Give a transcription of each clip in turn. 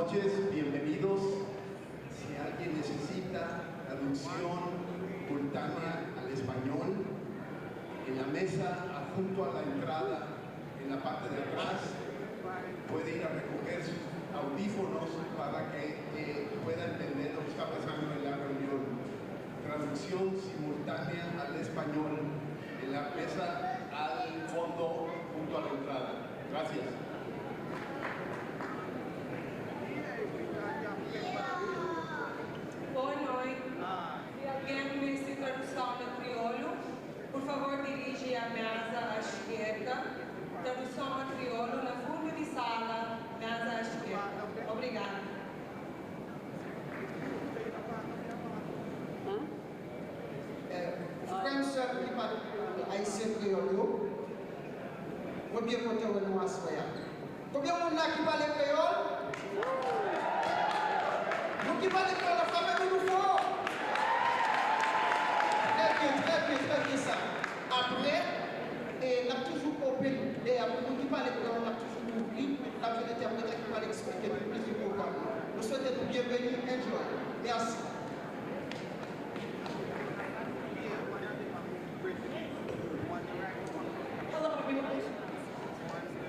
noches, bienvenidos. Si alguien necesita traducción simultánea al español, en la mesa junto a la entrada, en la parte de atrás, puede ir a recoger sus audífonos para que pueda entender lo que está pasando en la reunión. Traducción simultánea al español en la mesa al fondo junto a la entrada. Gracias. Boa noite. Se alguém necessita tradução no crioulo, por favor dirige a mesa à esquerda. Tradução no crioulo no fundo de sala, mesa à esquerda. Obrigada. Friends, haïtien créole, vous bien compter au noir soya. Combien de monde qui parle créole? Vous qui parlez créole, la famille nous faut. Très bien ça. Après, on a toujours coupé, et vous qui parlez créole, on a toujours oublié, la vie d'interprète qui va l'expliquer plus du programme. Nous souhaitons bienvenue, enjoy. Merci.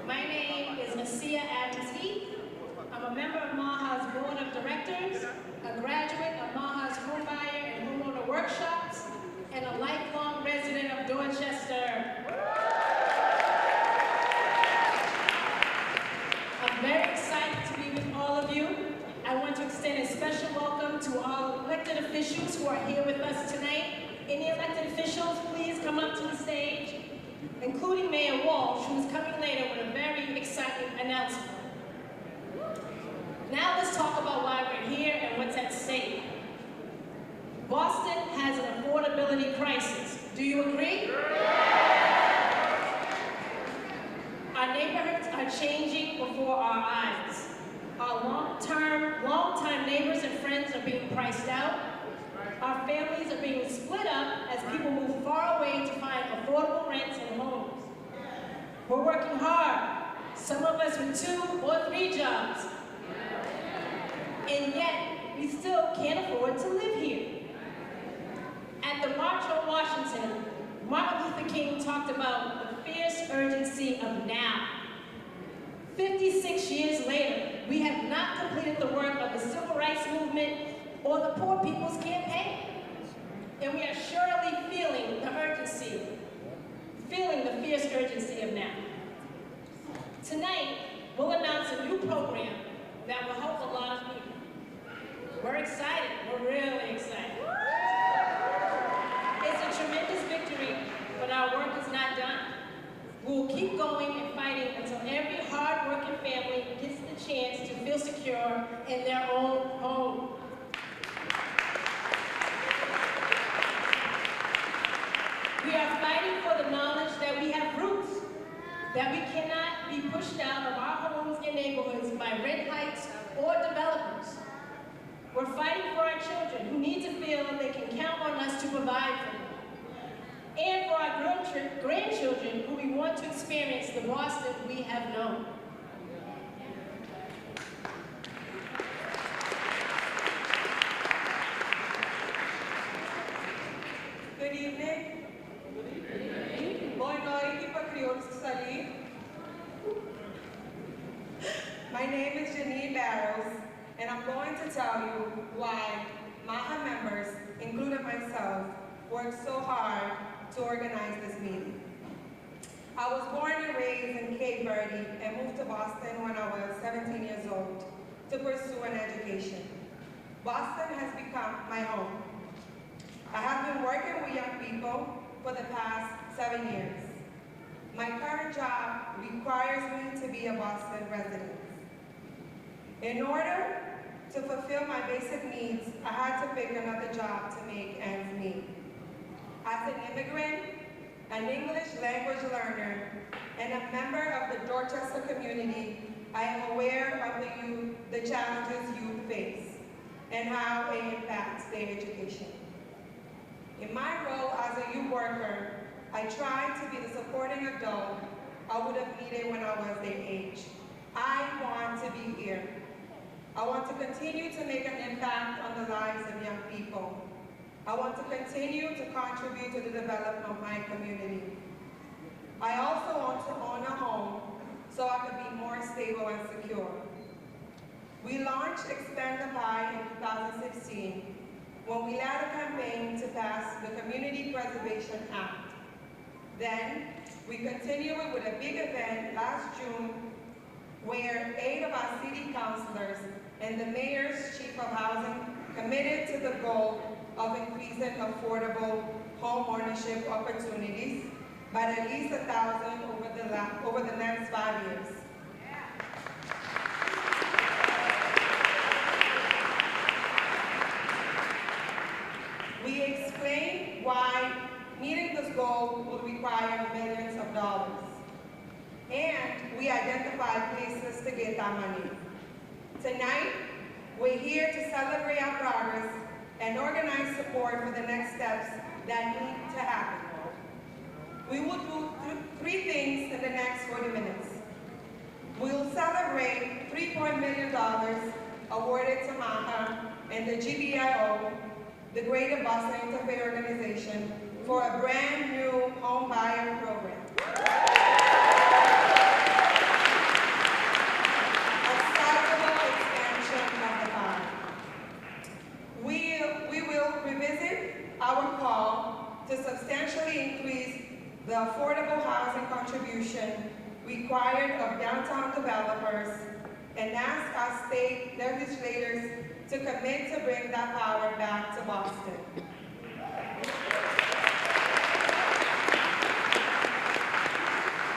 My name is Messia Adams-Heath. I'm a member of MAHA's Board of Directors, a graduate of MAHA's Homebuyer and Homeowner Workshops, and a lifelong resident of Dorchester. I'm very excited to be with all of you. I want to extend a special welcome to all elected officials who are here with us tonight. Any elected officials, please come up to the stage, including Mayor Walsh, who is coming later with a very exciting announcement. Now let's talk about why we're here and what's at stake. Boston has an affordability crisis. Do you agree? Our neighborhoods are changing before our eyes. Our long-time neighbors and friends are being priced out. Our families are being split up as people move far away to find affordable rents and homes. We're working hard, some of us with 2 or 3 jobs. And yet, we still can't afford to live here. At the March on Washington, Martin Luther King talked about the fierce urgency of now. 56 years later, we have not completed the work of the Civil Rights Movement or the Poor People's Campaign. And we are surely feeling the urgency, feeling the fierce urgency of now. Tonight, we'll announce a new program that will help a lot of people. We're excited, we're really excited. It's a tremendous victory, but our work is not done. We'll keep going and fighting until every hard-working family gets the chance to feel secure in their own home. We are fighting for the knowledge that we have roots, that we cannot be pushed out of our homes and neighborhoods by rent hikes or developers. We're fighting for our children who need to feel they can count on us to provide for them. And for our grandchildren who we want to experience the Boston we have known. Good evening. Boa noite para crioulos que estão ali. My name is Janine Barrows, and I'm going to tell you why MAHA members, including myself, worked so hard to organize this meeting. I was born and raised in Cape Verde and moved to Boston when I was 17 years old to pursue an education. Boston has become my home. I have been working with young people for the past 7 years. My current job requires me to be a Boston resident. In order to fulfill my basic needs, I had to pick another job to make ends meet. As an immigrant, an English language learner, and a member of the Dorchester community, I am aware of the challenges youth face and how they impact their education. In my role as a youth worker, I try to be the supporting adult I would have needed when I was their age. I want to be here. I want to continue to make an impact on the lives of young people. I want to continue to contribute to the development of my community. I also want to own a home so I could be more stable and secure. We launched Expand the Pie in 2016 when we led a campaign to pass the Community Preservation Act. Then, we continued with a big event last June where 8 of our city councilors and the mayor's chief of housing committed to the goal of increasing affordable home ownership opportunities by at least 1,000 over the next 5 years. We explained why meeting this goal would require millions of dollars. And we identified places to get that money. Tonight, we're here to celebrate our progress and organize support for the next steps that need to happen. We will do 3 things in the next 40 minutes. We'll celebrate $3 million awarded to MAHA and the GBIO, the Greater Boston Interfaith Organization, for a brand new home buyer program. A sizable expansion of the pie. We will revisit our call to substantially increase the affordable housing contribution required of downtown developers and ask our state legislators to commit to bring that power back to Boston.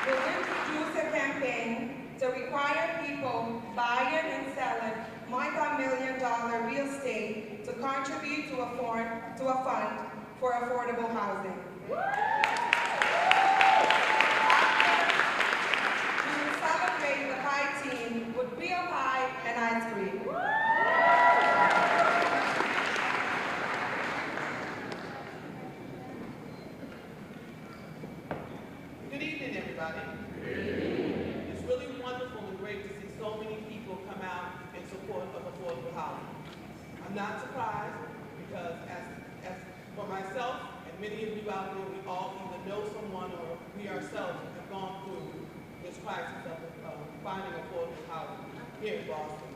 We'll introduce a campaign to require people buying and selling multi-million-dollar real estate to contribute to a fund for affordable housing. We will celebrate the pie team with real pie and ice cream. Good evening, everybody. It's really wonderful and great to see so many people come out in support of affordable housing. I'm not surprised because as for myself and many of you out there, we all either know someone or we ourselves have gone through this crisis of finding affordable housing here in Boston.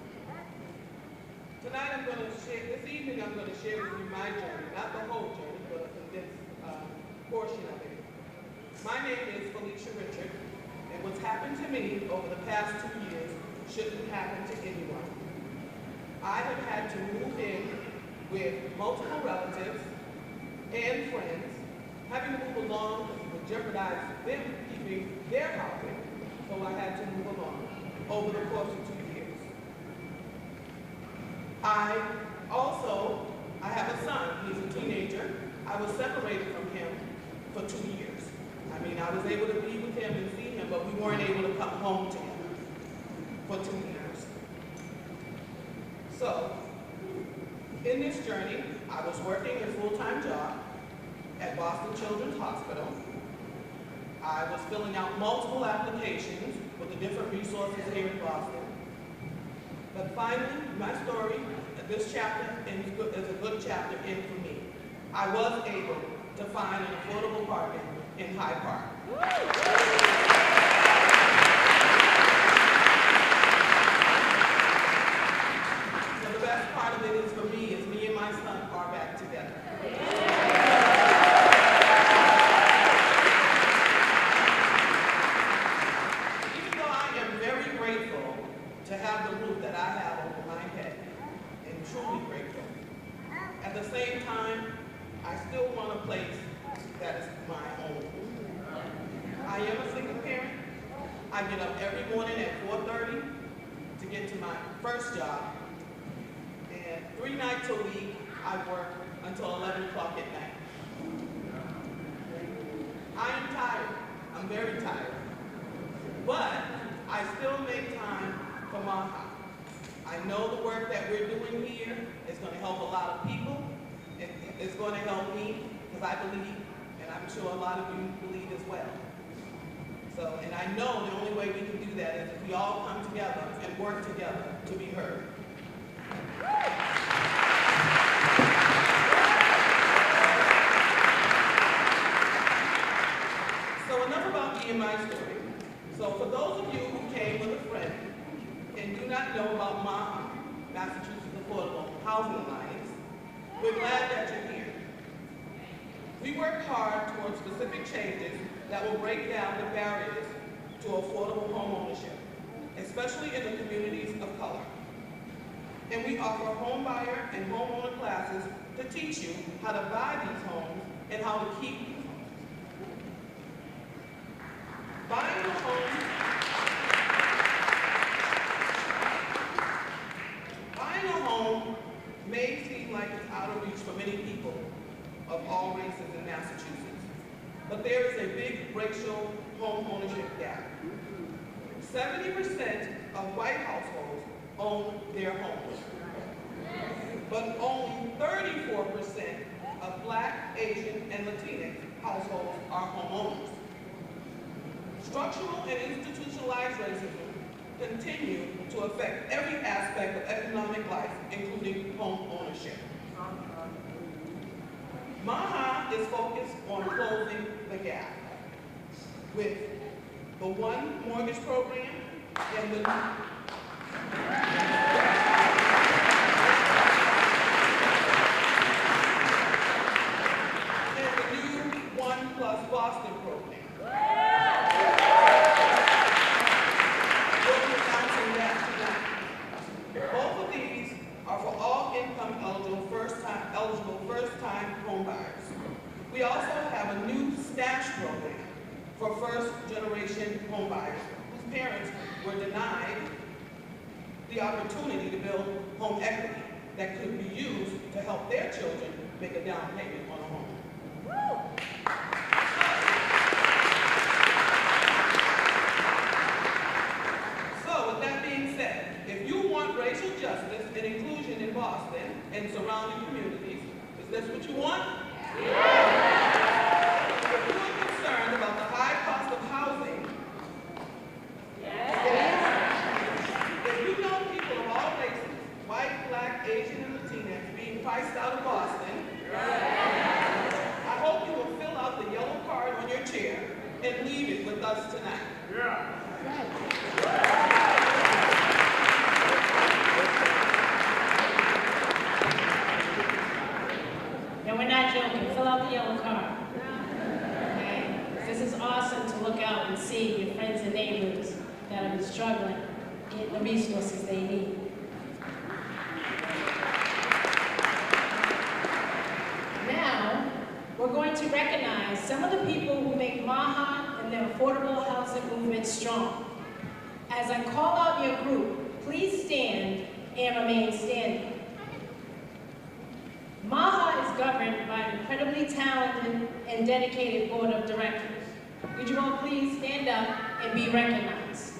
Tonight this evening I'm going to share with you my journey, not the whole journey, but a condensed portion of it. My name is Felicia Richard, and what's happened to me over the past 2 years shouldn't happen to anyone. I have had to move in with multiple relatives and friends, having to move along because it would jeopardize them keeping their housing, so I had to move along over the course of 2 years. I have a son. He's a teenager. I was separated from him for 2 years. I mean, I was able to be with him and see him, but we weren't able to come home to him for 2 years. So, in this journey, I was working a full-time job at Boston Children's Hospital. I was filling out multiple applications with the different resources here in Boston. But finally, my story, this chapter is a good chapter in for me. I was able to find an affordable apartment in Hyde Park. So the best part of it is for me is me and my son are back together. Even though I am very grateful to have the roof that I have over my head, and truly grateful, at the same time, I still want a place that is my own. I am a single parent. I get up every morning at 4:30 to get to my first job. And 3 nights a week, I work until 11 o'clock at night. I am tired. I'm very tired. But I still make time for MAHA. I know the work that we're doing here is going to help a lot of people. It's going to help me because I believe, and I'm sure a lot of you believe as well. So, and I know the only way we can do that is if we all come together and work together to be heard. So enough about me and my story. So for those of you who came with a friend and do not know about MAHA, Massachusetts Affordable Housing Alliance, we're glad that you're here. We work hard towards specific changes that will break down the barriers to affordable home ownership, especially in the communities of color. And we offer home buyer and homeowner classes to teach you how to buy these homes and how to keep these homes. Buying a home may seem like it's out of reach for many people of all races in Massachusetts, but there is a big racial home ownership gap. 70% of white households own their homes, but only 34% of Black, Asian, and Latinx households are homeowners. Structural and institutionalized racism continue to affect every aspect of economic life, including home ownership. MAHA is focused on closing the gap with the One Mortgage Program and the new One Plus Boston program. We'll be announcing that tonight. Both of these are for all income eligible first-time home buyers. We also have a new stash program for first-generation home buyers whose parents were denied the opportunity to build home equity that could be used to help their children make a down payment on a home. So with that being said, if you want racial justice and inclusion in Boston and surrounding communities, is this what you want? Yeah. If you are concerned about the high cost of housing, if you know people of all races, white, Black, Asian, and Latinx, being priced out of Boston, I hope you will fill out the yellow card on your chair and leave it with us tonight. And we're not joking. Fill out the yellow card. Okay? This is awesome to look out and see your friends and neighbors that have been struggling, get the resources they need. Now, we're going to recognize some of the people who make MAHA and the affordable housing movement strong. As I call out your group, please stand and remain standing. MAHA is governed by an incredibly talented and dedicated board of directors. Would you all please stand up and be recognized?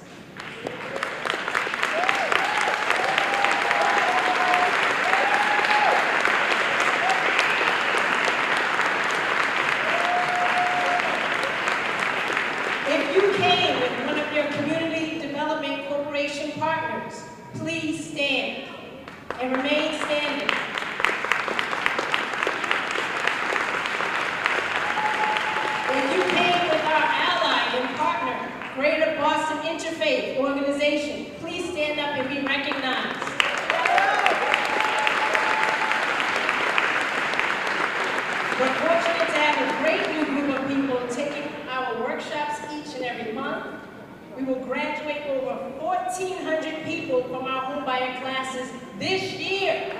If you came with one of your community development corporation partners, please stand and remain standing. Greater Boston Interfaith Organization, please stand up and be recognized. We're fortunate to have a great new group of people taking our workshops each and every month. We will graduate over 1,400 people from our homebuyer classes this year.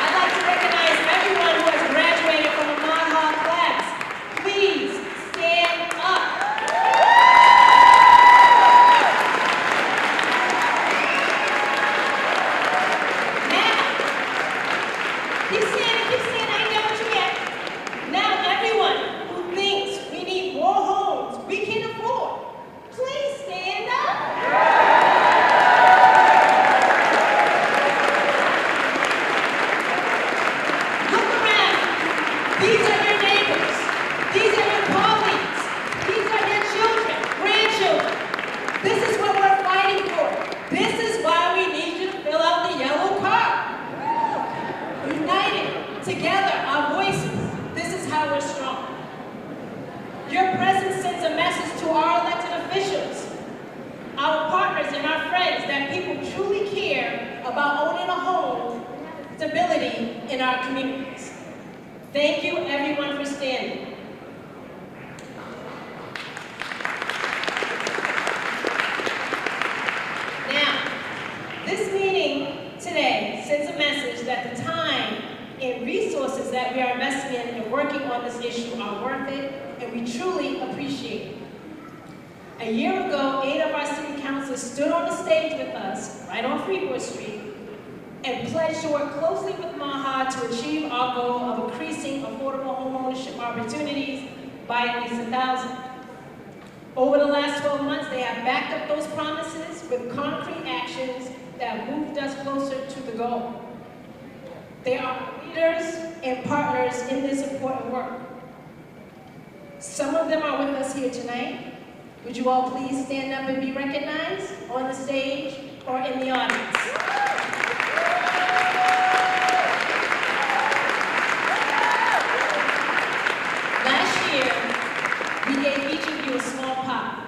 I'd like to recognize everyone who has graduated from a MAHA class. Please stand up. Now, keep standing, I ain't done with you yet. Now everyone who thinks we need more homes we can afford, please stand up. that people truly care about owning a home, stability in our communities. Thank you, everyone, for standing. Now, this meeting today sends a message that the time and resources that we are investing in and working on this issue are worth it, and we truly appreciate it. A year ago, 8 of our city councilors stood on the stage with us, right on Freeport Street, and pledged to work closely with MAHA to achieve our goal of increasing affordable homeownership opportunities by at least 1,000. Over the last 12 months, they have backed up those promises with concrete actions that have moved us closer to the goal. They are leaders and partners in this important work. Some of them are with us here tonight. Would you all please stand up and be recognized on the stage or in the audience? Last year, we gave each of you a small pie.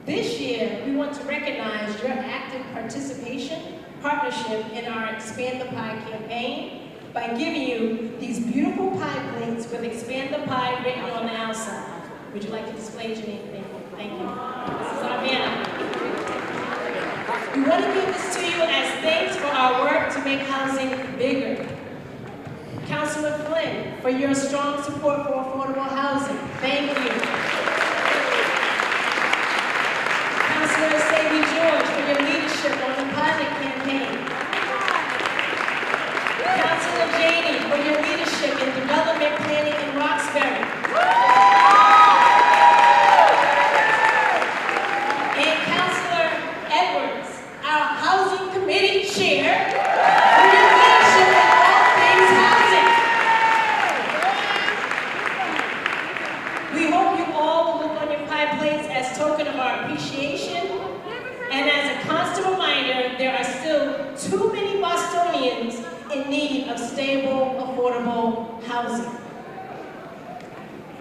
This year, we want to recognize your active participation, partnership in our Expand the Pie campaign by giving you these beautiful pie plates with Expand the Pie written on the outside. Would you like to display your name? Thank you. This is our banner. We want to give this to you as thanks for our work to make housing bigger. Councilor Flynn, for your strong support for affordable housing. Thank you. Councilor Sadie George, for your leadership on the pilot campaign. Councilor Janey, for your leadership in development planning in Roxbury. Committee chair for your leadership in all things housing. We hope you all will look on your pie plates as token of our appreciation and as a constant reminder there are still too many Bostonians in need of stable, affordable housing.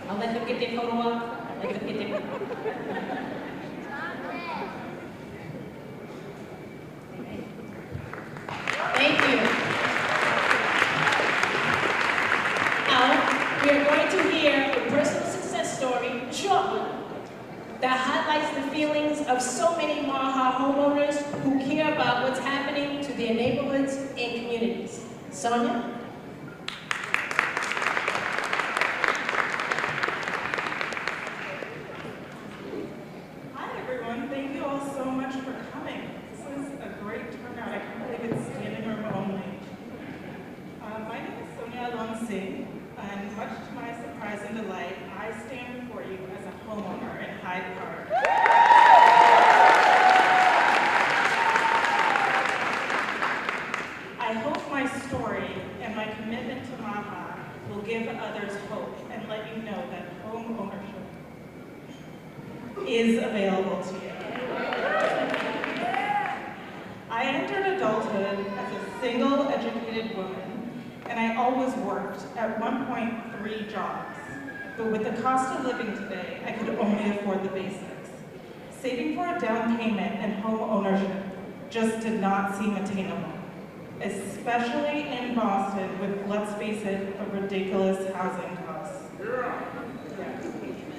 I'll let them get their photo up. Let them get their Thank you. Now, we are going to hear a personal success story, a short one, that highlights the feelings of so many MAHA homeowners who care about what's happening to their neighborhoods and communities. Sonia? Hi, everyone. Thank you all so much for coming. This is a great turnout. I can't believe it's standing room only. My name is Sonia Alonsi, and much to my surprise and delight, I stand before you as a homeowner in Hyde Park. I hope my story and my commitment to MAHA will give others hope and let you know that home ownership is available to you. I entered adulthood as a single, educated woman, and I always worked, at one point, 3 jobs. But with the cost of living today, I could only afford the basics. Saving for a down payment and home ownership just did not seem attainable, especially in Boston with, let's face it, a ridiculous housing costs.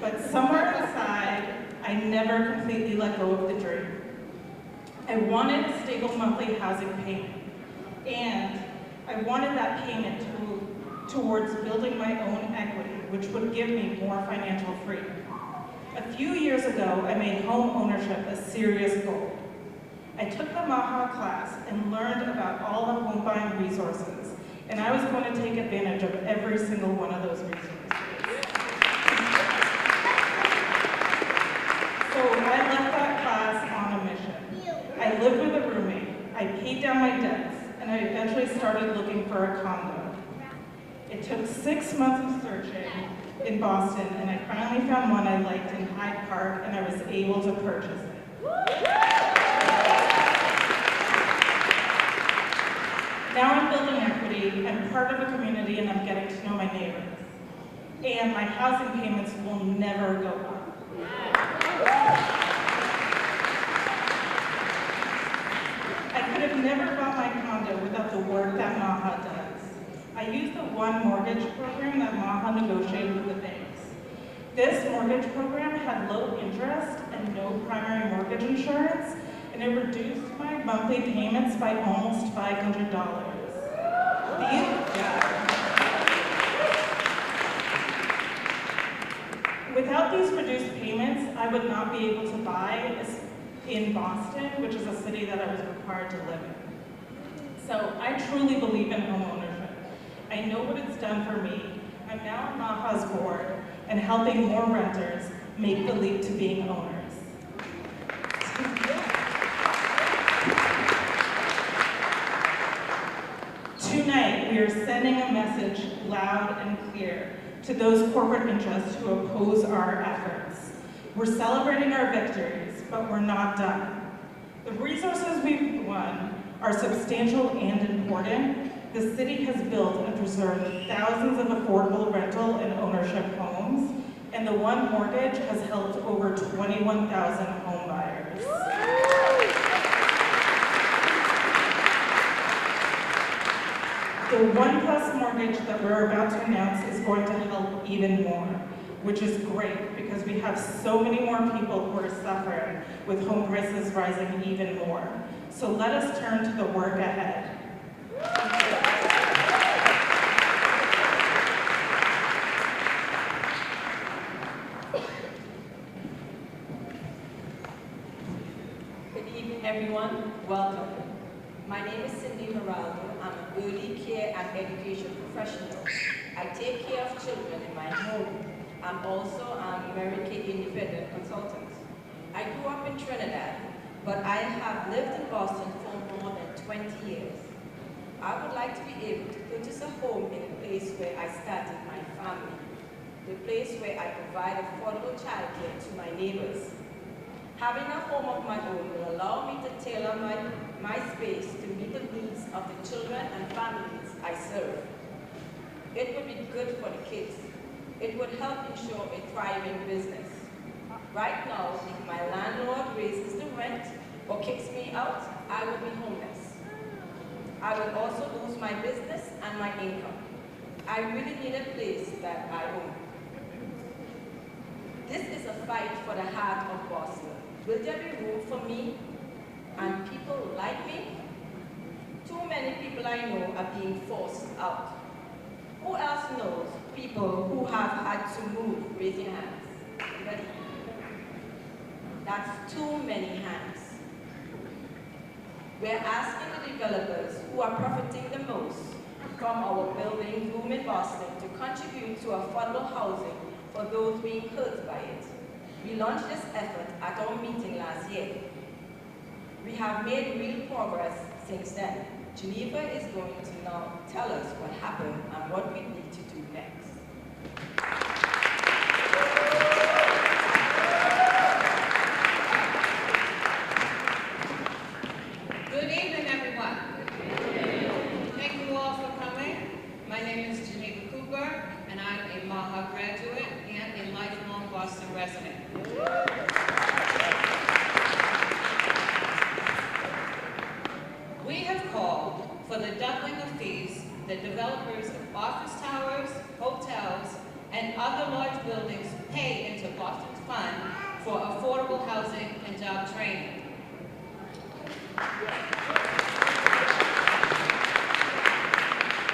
But somewhere inside, I never completely let go of the dream. I wanted a stable monthly housing payment, and I wanted that payment towards building my own equity, which would give me more financial freedom. A few years ago, I made home ownership a serious goal. I took the MAHA class and learned about all the home buying resources, and I was going to take advantage of every single one of those resources. So I left that class on a mission. I lived with a roommate, I paid down my debts, and I eventually started looking for a condo. It took 6 months of searching in Boston, and I finally found one I liked in Hyde Park, and I was able to purchase it. Now I'm building equity, I'm part of a community, and I'm getting to know my neighbors. And my housing payments will never go up. mortgage program had low interest and no primary mortgage insurance, and it reduced my monthly payments by almost $500. Without these reduced payments, I would not be able to buy in Boston, which is a city that I was required to live in. So I truly believe in homeownership. I know what it's done for me. I'm now on MAHA's board and helping more renters make the leap to being owners. Tonight, we are sending a message loud and clear to those corporate interests who oppose our efforts. We're celebrating our victories, but we're not done. The resources we've won are substantial and important. The city has built and preserved thousands of affordable rental and ownership homes, and the One Mortgage has helped over 21,000 home buyers. The One Plus mortgage that we're about to announce is going to help even more, which is great because we have so many more people who are suffering with home prices rising even more. So let us turn to the work ahead. Good evening, everyone. Welcome. My name is Cindy Geraldo. I'm an early care and education professional. I take care of children in my home. I'm also an American independent consultant. I grew up in Trinidad, but I have lived in Boston for more than 20 years. I would like to be able to purchase a home in a place where I started my family, the place where I provide affordable childcare to my neighbors. Having a home of my own will allow me to tailor my space to meet the needs of the children and families I serve. It would be good for the kids. It would help ensure a thriving business. Right now, if my landlord raises the rent or kicks me out, I will be homeless. I will also lose my business and my income. I really need a place that I own. This is a fight for the heart of Boston. Will there be room for me and people like me? Too many people I know are being forced out. Who else knows people who have had to move? Raise your hands. Anybody? That's too many hands. We're asking the developers who are profiting the most from our building boom in Boston to contribute to affordable housing for those being hurt by it. We launched this effort at our meeting last year. We have made real progress since then. Geneva is going to now tell us what happened and what we need to do next. Good evening, everyone. Thank you all for coming. My name is Geneva Cooper, and I'm a MAHA graduate and a lifelong Boston resident. We have called for the doubling of fees that developers of office towers, hotels, and other large buildings pay into Boston's fund for affordable housing and job training.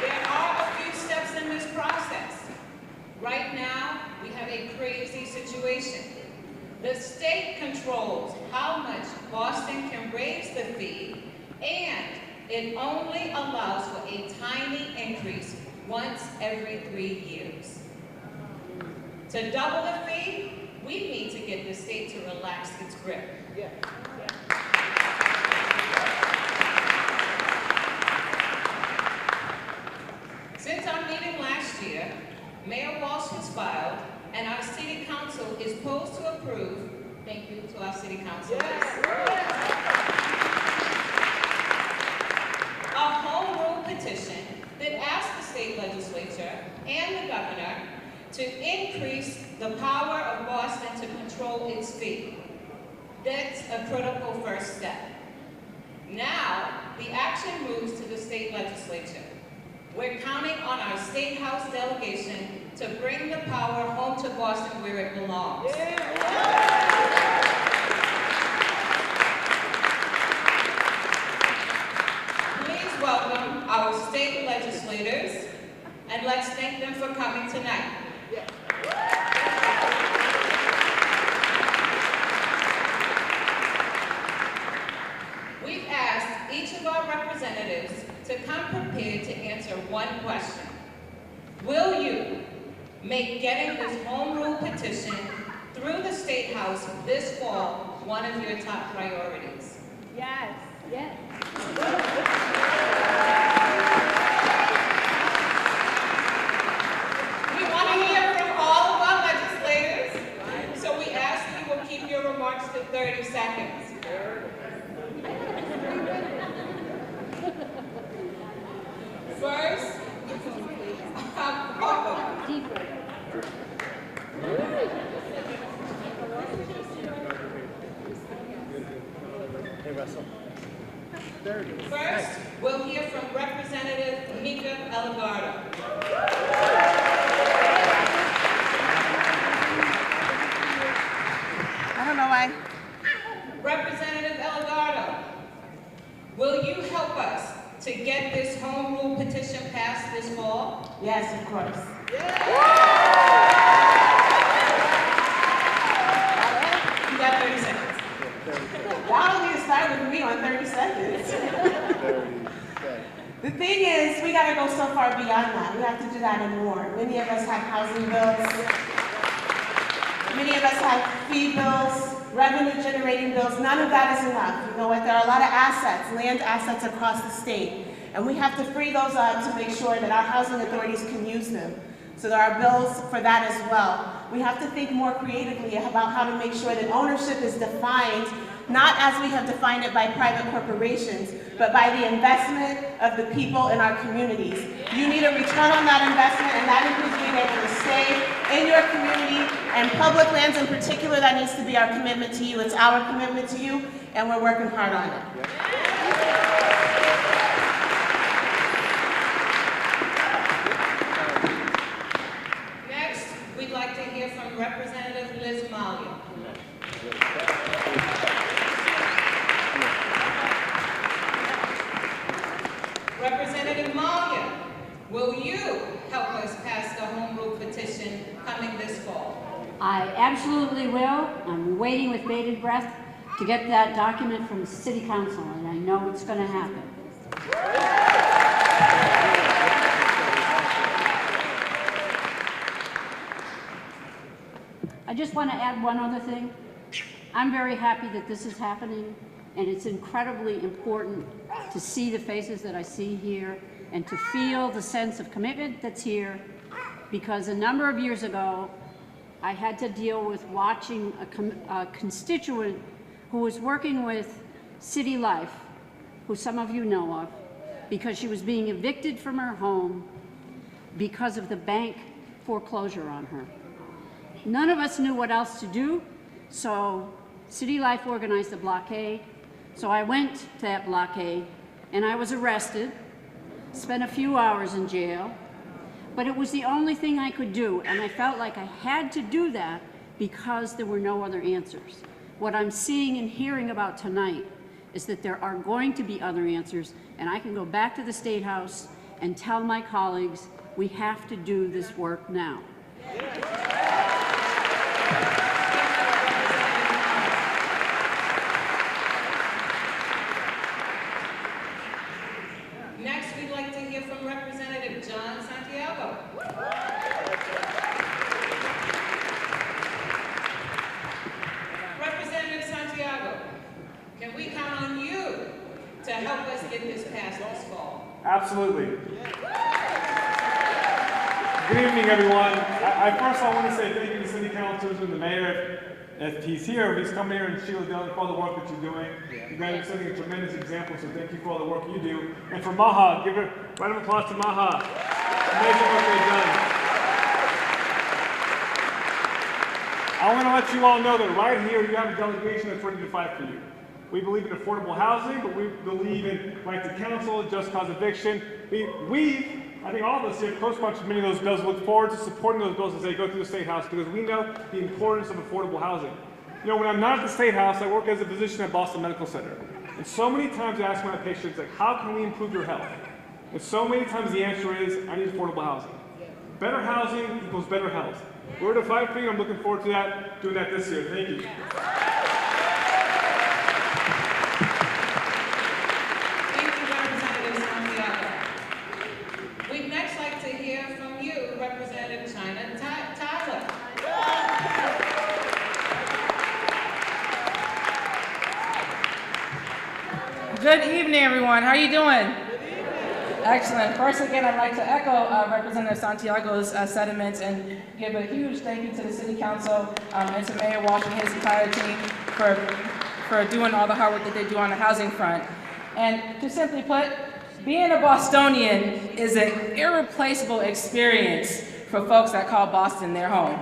There are a few steps in this process. Right now, we have a crazy situation. The state controls how much Boston can raise the fee, and it only allows for a tiny increase once every 3 years. To double the fee, we need to get the state to relax its grip. Since our meeting last year, Mayor Walsh has filed, and our city council is posed to approve. Thank you to our city council. A home rule petition that asks the state legislature and the governor to increase the power of Boston to control its fee. That's a critical first step. Now, the action moves to the state legislature. We're counting on our State House delegation to bring the power home to Boston where it belongs. Please welcome our state legislators, and let's thank them for coming tonight. We've asked each of our representatives to come prepared to answer one question. Will you make getting this home rule petition through the State House this fall one of your top priorities? Yes. Yes. We want to hear from all of our legislators, so we ask that you will keep your remarks to 30 seconds. First, First, we'll hear from Representative Mika Elgardo. I don't know why. Representative Elgardo, will you help us to get this home rule petition passed this fall? Yes, of course. You got 30 seconds. Y'all don't need to start with me on 30 seconds. The thing is, we gotta go so far beyond that. We have to do that and more. Many of us have housing bills. Many of us have fee bills, revenue generating bills. None of that is enough. You know what? There are a lot of assets, land assets across the state. And we have to free those up to make sure that our housing authorities can use them. So there are bills for that as well. We have to think more creatively about how to make sure that ownership is defined, not as we have defined it by private corporations, but by the investment of the people in our communities. You need a return on that investment, and that includes being able to stay in your community, and public lands in particular. That needs to be our commitment to you. It's our commitment to you, and we're working hard on it. Next, we'd like to hear from Representative Liz Malia. Representative Malia, will you help us pass the home rule petition coming this fall? I absolutely will. I'm waiting with bated breath to get that document from City Council, and I know it's going to happen. I just want to add one other thing. I'm very happy that this is happening, and it's incredibly important to see the faces that I see here and to feel the sense of commitment that's here, because a number of years ago, I had to deal with watching a constituent who was working with City Life, who some of you know of, because she was being evicted from her home because of the bank foreclosure on her. None of us knew what else to do, so City Life organized a blockade. So I went to that blockade, and I was arrested, spent a few hours in jail, but it was the only thing I could do, and I felt like I had to do that because there were no other answers. What I'm seeing and hearing about tonight is that there are going to be other answers, and I can go back to the State House and tell my colleagues we have to do this work now. Next, we'd like to hear from Representative John Santiago. Representative Santiago, can we count on you to help us get this passed this fall? Absolutely. Good evening, everyone. First I want to say thank you to City Councilors and the Mayor, if he's here, he's come here, and Sheila Dillon, for all the work that you're doing. You guys are setting a tremendous example, so thank you for all the work you do. And for Maha, give a round of applause to Maha. Amazing work they've done. I want to let you all know that right here you have a delegation that's ready to fight for you. We believe in affordable housing, but we believe in right to counsel, just cause eviction. We I think all of us here co-sponsor many of those bills, look forward to supporting those bills as they go through the State House because we know the importance of affordable housing. You know, when I'm not at the State House, I work as a physician at Boston Medical Center. And so many times I ask my patients, like, how can we improve your health? And so many times the answer is, I need affordable housing. Better housing equals better health. We're to fight for you. I'm looking forward to that, doing that this year. Thank you. Thank you, Representative Santiago. We'd next like to hear from you, Representative China Tyler. Good evening, everyone. How are you doing? Excellent. First, again, I'd like to echo Representative Santiago's sentiments and give a huge thank you to the City Council and to Mayor Walsh and his entire team for doing all the hard work that they do on the housing front. And to simply put, being a Bostonian is an irreplaceable experience for folks that call Boston their home.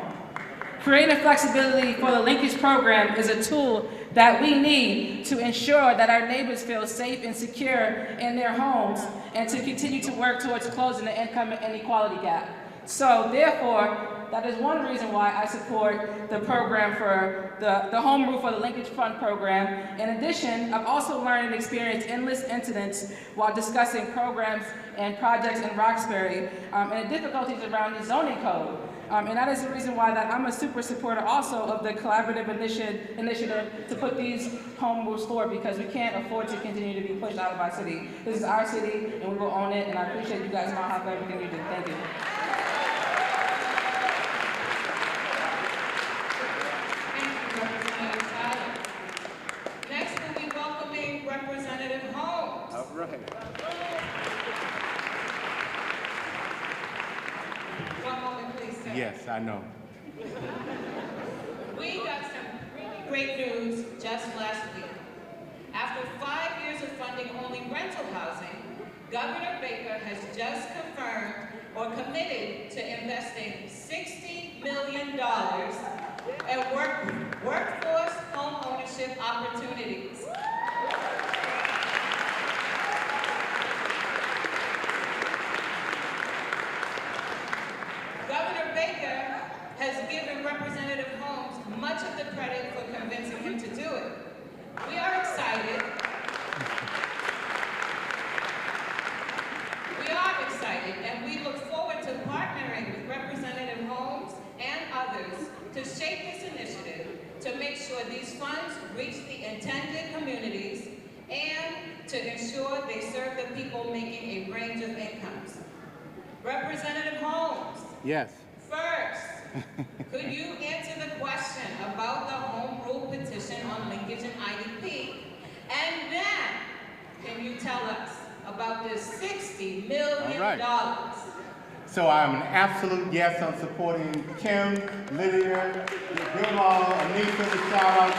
Creating flexibility for the linkage program is a tool that we need to ensure that our neighbors feel safe and secure in their homes and to continue to work towards closing the income inequality gap. So therefore, that is one reason why I support the program for the Home Rule for the Linkage Fund program. In addition, I've also learned and experienced endless incidents while discussing programs and projects in Roxbury and the difficulties around the zoning code. And that is the reason why that I'm a super supporter also of the collaborative initiative to put these home rules forward because we can't afford to continue to be pushed out of our city. This is our city and we will own it, and I appreciate you guys, Maha, for everything you do. Thank you. Next, we'll be welcoming Representative Holmes. All right. One moment, please, sir. Yes, I know. We got some really great news just last week. After 5 years of funding only rental housing, Governor Baker has just confirmed or committed to investing $60 million in workforce home ownership opportunities. Governor Baker has given Representative Holmes much of the credit for convincing him to do it. We are excited. And we look forward to partnering with Representative Holmes and others to shape this initiative to make sure these funds reach the intended communities and to ensure they serve the people making a range of incomes. Representative Holmes. Yes. First, could you answer the question about the home rule petition on linkage and IDP? And then, can you tell us about this $60 million? All right. So I'm an absolute yes on supporting Kim, Lydia, Grandma, Anita, the shout-out.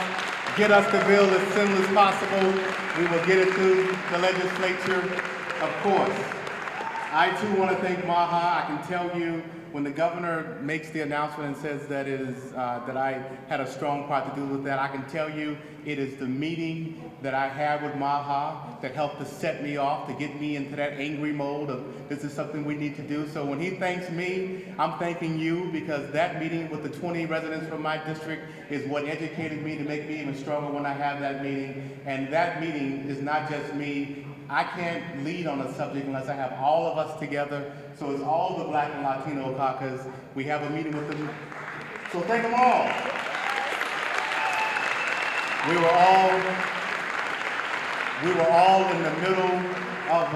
Get us the bill as soon as possible. We will get it through the legislature, of course. I too want to thank Maha. I can tell you when the governor makes the announcement and says that it is that I had a strong part to do with that, I can tell you it is the meeting that I had with Maha that helped to set me off, to get me into that angry mode of this is something we need to do. So when he thanks me, I'm thanking you because that meeting with the 20 residents from my district is what educated me to make me even stronger when I have that meeting. And that meeting is not just me. I can't lead on a subject unless I have all of us together. So it's all the Black and Latino caucus. We have a meeting with them. So thank them all. We were all in the middle of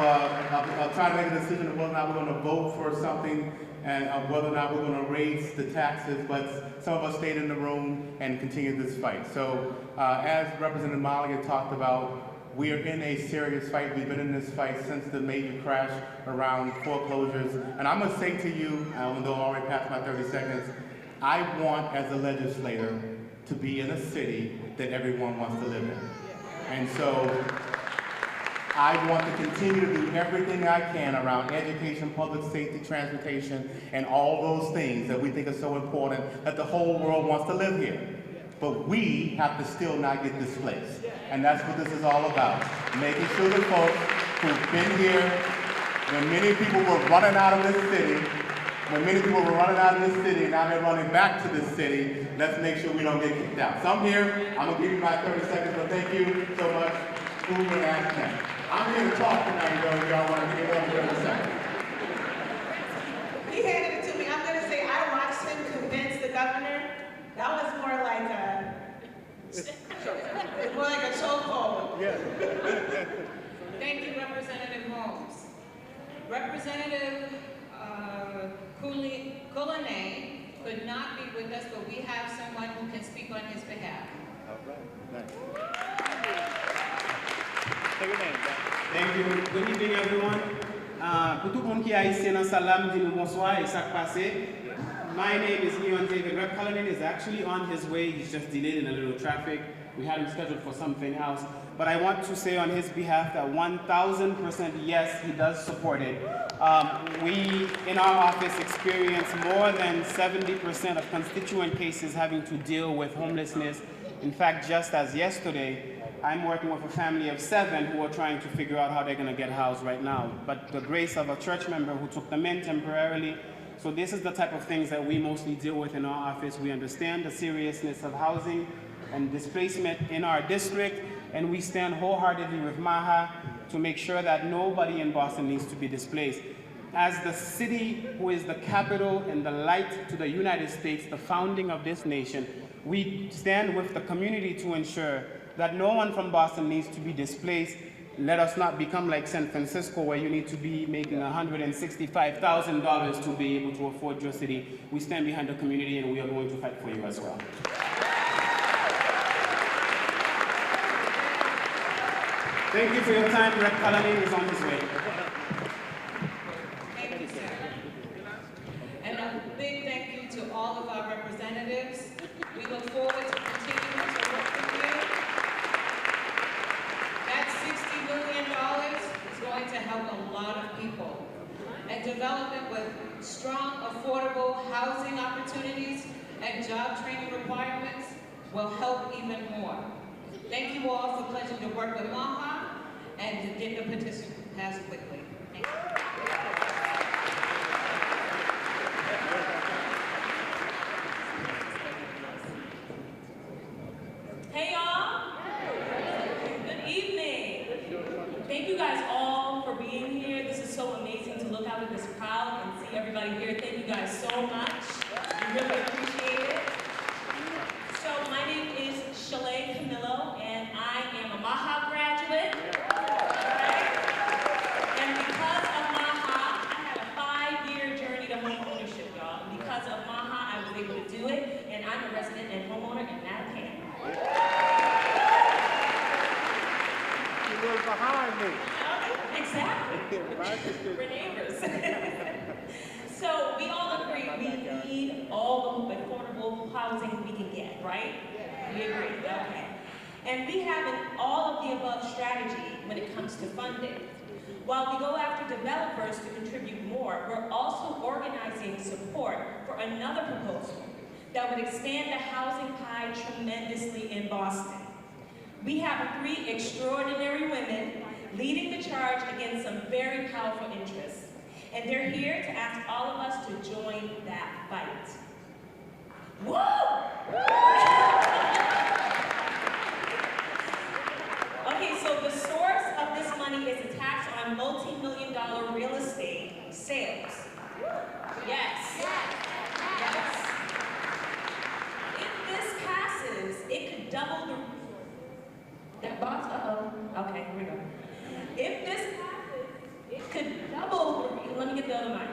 trying to make a decision of whether or not we're going to vote for something and whether or not we're going to raise the taxes, but some of us stayed in the room and continued this fight. So as Representative Molly had talked about, we are in a serious fight. We've been in this fight since the major crash around foreclosures. And I'm going to say to you, although I'm already past my 30 seconds, I want, as a legislator, to be in a city that everyone wants to live in. And so I want to continue to do everything I can around education, public safety, transportation, and all those things that we think are so important that the whole world wants to live here. But we have to still not get displaced. And that's what this is all about. Making sure that folks who've been here When many people were running out of this city, now they're running back to this city, let's make sure we don't get kicked out. So I'm here, I'm gonna give you my 30 seconds, but thank you so much. Who would ask that? I'm here to talk tonight, though, if y'all want to give me another 30 seconds. He handed it to me. I'm gonna say I watched him convince the governor. That was more like a chokehold. Yeah. Thank you, Representative Holmes. Representative Kouliane could not be with us, but we have someone who can speak on his behalf. All right. Nice. Thank you. Good evening, everyone. Pour tout le monde qui est ici dans salam, dis-nous bonsoir et ça passé. My name is Leon David. Rep. Cullinan is actually on his way. He's just delayed in a little traffic. We had him scheduled for something else. But I want to say on his behalf that 1,000% yes, he does support it. We, in our office, experience more than 70% of constituent cases having to deal with homelessness. In fact, just as yesterday, I'm working with a family of 7 who are trying to figure out how they're going to get housed right now. But the grace of a church member who took them in temporarily. So this is the type of things that we mostly deal with in our office. We understand the seriousness of housing and displacement in our district, and we stand wholeheartedly with MAHA to make sure that nobody in Boston needs to be displaced. As the city who is the capital and the light to the United States, the founding of this nation, we stand with the community to ensure that no one from Boston needs to be displaced. Let us not become like San Francisco, where you need to be making $165,000 to be able to afford your city. We stand behind the community, and we are going to fight for you as well. Thank you for your time. Rep. Cullinan is on his way. Thank you, sir. And a big thank you to all of our representatives. We look forward to continuing to work with you. That $60 million is going to help a lot of people. And development with strong, affordable housing opportunities and job training requirements will help even more. Thank you all for pledging to work with MAHA and to get the petition passed quickly. Thank you. Hey y'all. Good evening. Thank you guys all for being here. This is so amazing to look out at this crowd and see everybody here. Thank you guys so much. We really appreciate it. So my name is Shalay Camillo, and I am a MAHA graduate. Right? And because of MAHA, I had a 5-year journey to home ownership, y'all. And because of MAHA, I was able to do it, and I'm a resident and homeowner in Manhattan. You live behind me. Exactly. We're neighbors. So we all agree we need all the affordable housing we can get, right? We agree, okay. And we have an all of the above strategy when it comes to funding. While we go after developers to contribute more, we're also organizing support for another proposal that would expand the housing pie tremendously in Boston. We have 3 extraordinary women leading the charge against some very powerful interests. And they're here to ask all of us to join that fight. Woo! Okay, so the source of this money is a tax on multi-million-dollar real estate sales. Yes. Yes. If this passes, it could double the... That box, okay, here we go. If this passes, it could double the... Let me get the other mic.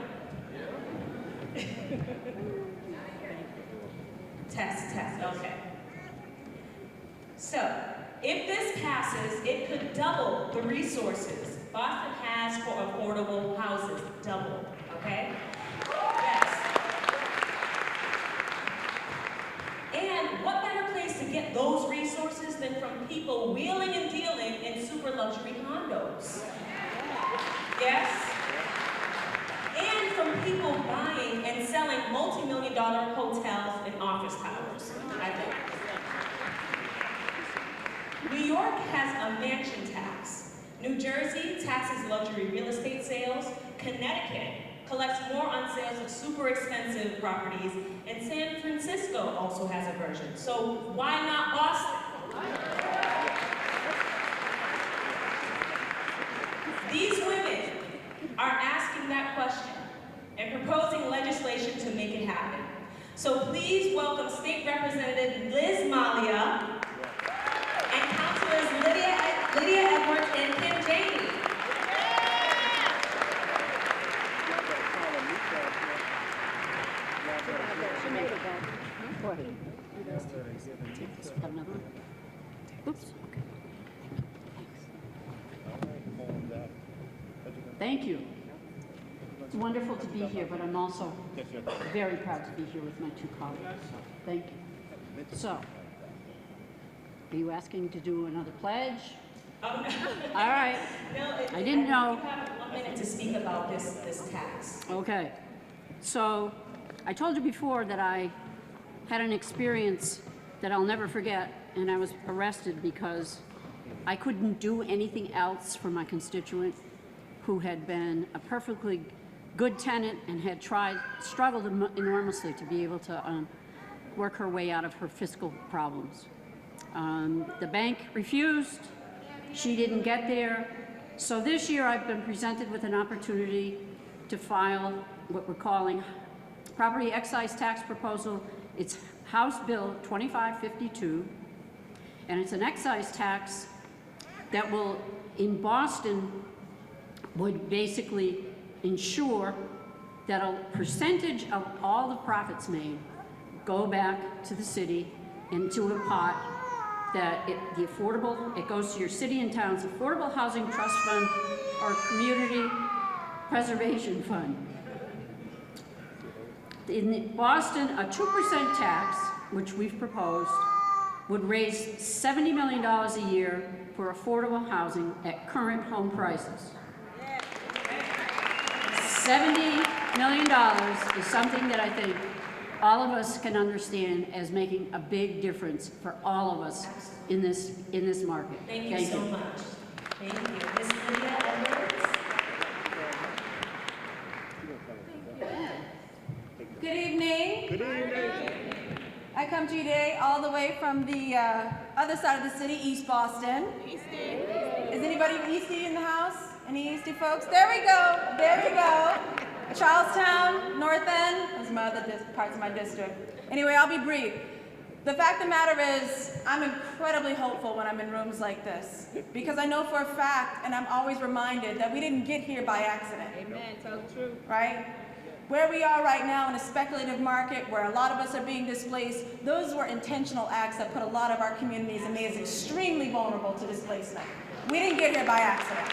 Test, okay. So, if this passes, it could double the resources Boston has for affordable houses. Double, okay? Yes. And what better place to get those resources than from people wheeling and dealing in super luxury condos? Yes? And from people buying and selling multi-million-dollar hotels and office towers, I think. New York has a mansion tax. New Jersey taxes luxury real estate sales. Connecticut collects more on sales of super expensive properties, and San Francisco also has a version. So why not Boston? These women are asking that question and proposing legislation to make it happen. So please welcome State Representative Liz Malia and Councilors Lydia Edwards and Kim Janey. Go ahead. Have another one? Oops. Okay. Thank you. It's wonderful to be here, but I'm also very proud to be here with my two colleagues. So, thank you. So, are you asking to do another pledge? Oh, no. All right. No, I didn't know. You have 1 minute to speak about this tax. Okay. So, I told you before that I had an experience that I'll never forget, and I was arrested because I couldn't do anything else for my constituent who had been a perfectly good tenant and had struggled enormously to be able to work her way out of her fiscal problems. The bank refused. She didn't get there. So this year I've been presented with an opportunity to file what we're calling property excise tax proposal. It's House Bill 2552, and it's an excise tax that will, in Boston, would basically ensure that a percentage of all the profits made go back to the city into a pot that it goes to your city and town's Affordable Housing Trust Fund or Community Preservation Fund. In Boston, a 2% tax, which we've proposed, would raise $70 million a year for affordable housing at current home prices. $70 million is something that I think all of us can understand as making a big difference for all of us in this market. Thank you so much. Thank you. Ms. Lydia Edwards. Good evening. Good evening. I come to you today all the way from the other side of the city, East Boston. Eastie. Is anybody Eastie in the house? Any Eastie folks? There we go. There we go. Charlestown, North End. Those are my other parts of my district. Anyway, I'll be brief. The fact of the matter is, I'm incredibly hopeful when I'm in rooms like this, because I know for a fact, and I'm always reminded, that we didn't get here by accident. Amen. Tell the truth. Right? Where we are right now in a speculative market where a lot of us are being displaced, those were intentional acts that put a lot of our communities and made us extremely vulnerable to displacement. We didn't get here by accident.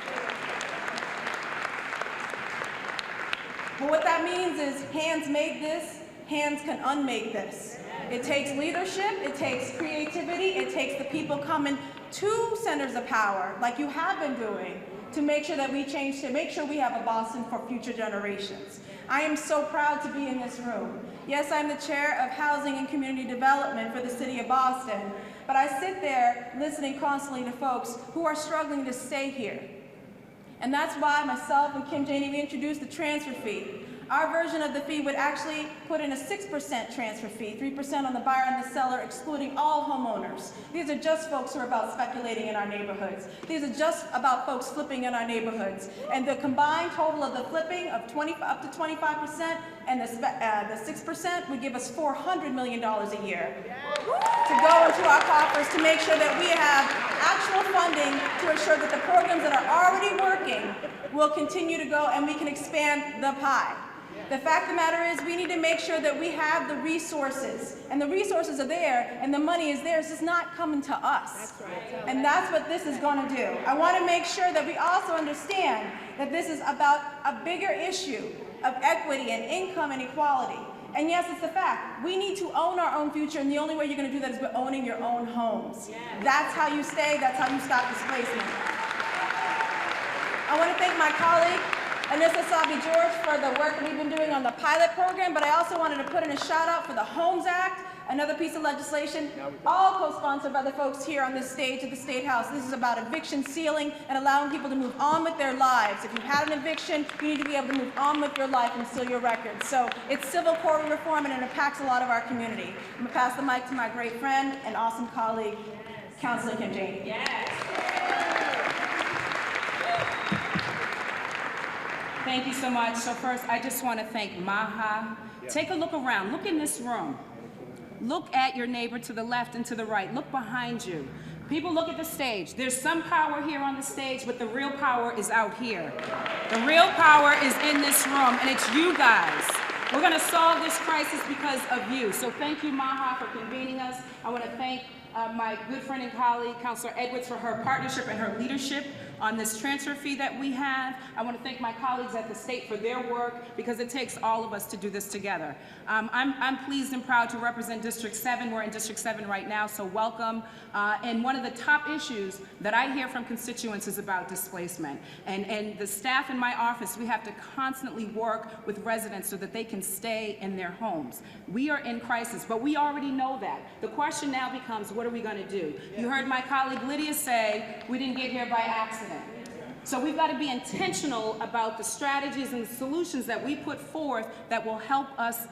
But what that means is hands made this, hands can unmake this. It takes leadership, it takes creativity, it takes the people coming to centers of power, like you have been doing, to make sure that we change, to make sure we have a Boston for future generations. I am so proud to be in this room. Yes, I'm the chair of Housing and Community Development for the city of Boston, but I sit there listening constantly to folks who are struggling to stay here. And that's why myself and Kim Janey, we introduced the transfer fee. Our version of the fee would actually put in a 6% transfer fee, 3% on the buyer and the seller, excluding all homeowners. These are just folks who are about speculating in our neighborhoods. These are just about folks flipping in our neighborhoods. And the combined total of the flipping of up to 25% and the 6% would give us $400 million a year to go into our coffers to make sure that we have actual funding to ensure that the programs that are already working will continue to go and we can expand the pie. The fact of the matter is we need to make sure that we have the resources, and the resources are there, and the money is there. It's just not coming to us. That's right. And that's what this is going to do. I want to make sure that we also understand that this is about a bigger issue of equity and income and equality. And yes, it's a fact. We need to own our own future, and the only way you're going to do that is by owning your own homes. Yes. That's how you stay. That's how you stop displacement. I want to thank my colleague, Anissa Sabi-George for the work that we've been doing on the pilot program, but I also wanted to put in a shout out for the Homes Act, another piece of legislation, all co-sponsored by the folks here on this stage at the State House. This is about eviction ceiling and allowing people to move on with their lives. If you've had an eviction, you need to be able to move on with your life and seal your records. So it's civil court reform and it impacts a lot of our community. I'm gonna pass the mic to my great friend and awesome colleague, Councilor Kim Janey. Yes. Thank you so much. So first, I just want to thank Maha. Take a look around. Look in this room. Look at your neighbor to the left and to the right. Look behind you. People look at the stage. There's some power here on the stage, but the real power is out here. The real power is in this room, and it's you guys. We're going to solve this crisis because of you. So thank you, Maha, for convening us. I want to thank my good friend and colleague, Councilor Edwards, for her partnership and her leadership on this transfer fee that we have. I want to thank my colleagues at the state for their work because it takes all of us to do this together. I'm pleased and proud to represent District 7. We're in District 7 right now, so welcome. And one of the top issues that I hear from constituents is about displacement. And the staff in my office, we have to constantly work with residents so that they can stay in their homes. We are in crisis, but we already know that. The question now becomes, what are we going to do? You heard my colleague Lydia say, we didn't get here by accident. So we've got to be intentional about the strategies and the solutions that we put forth that will help us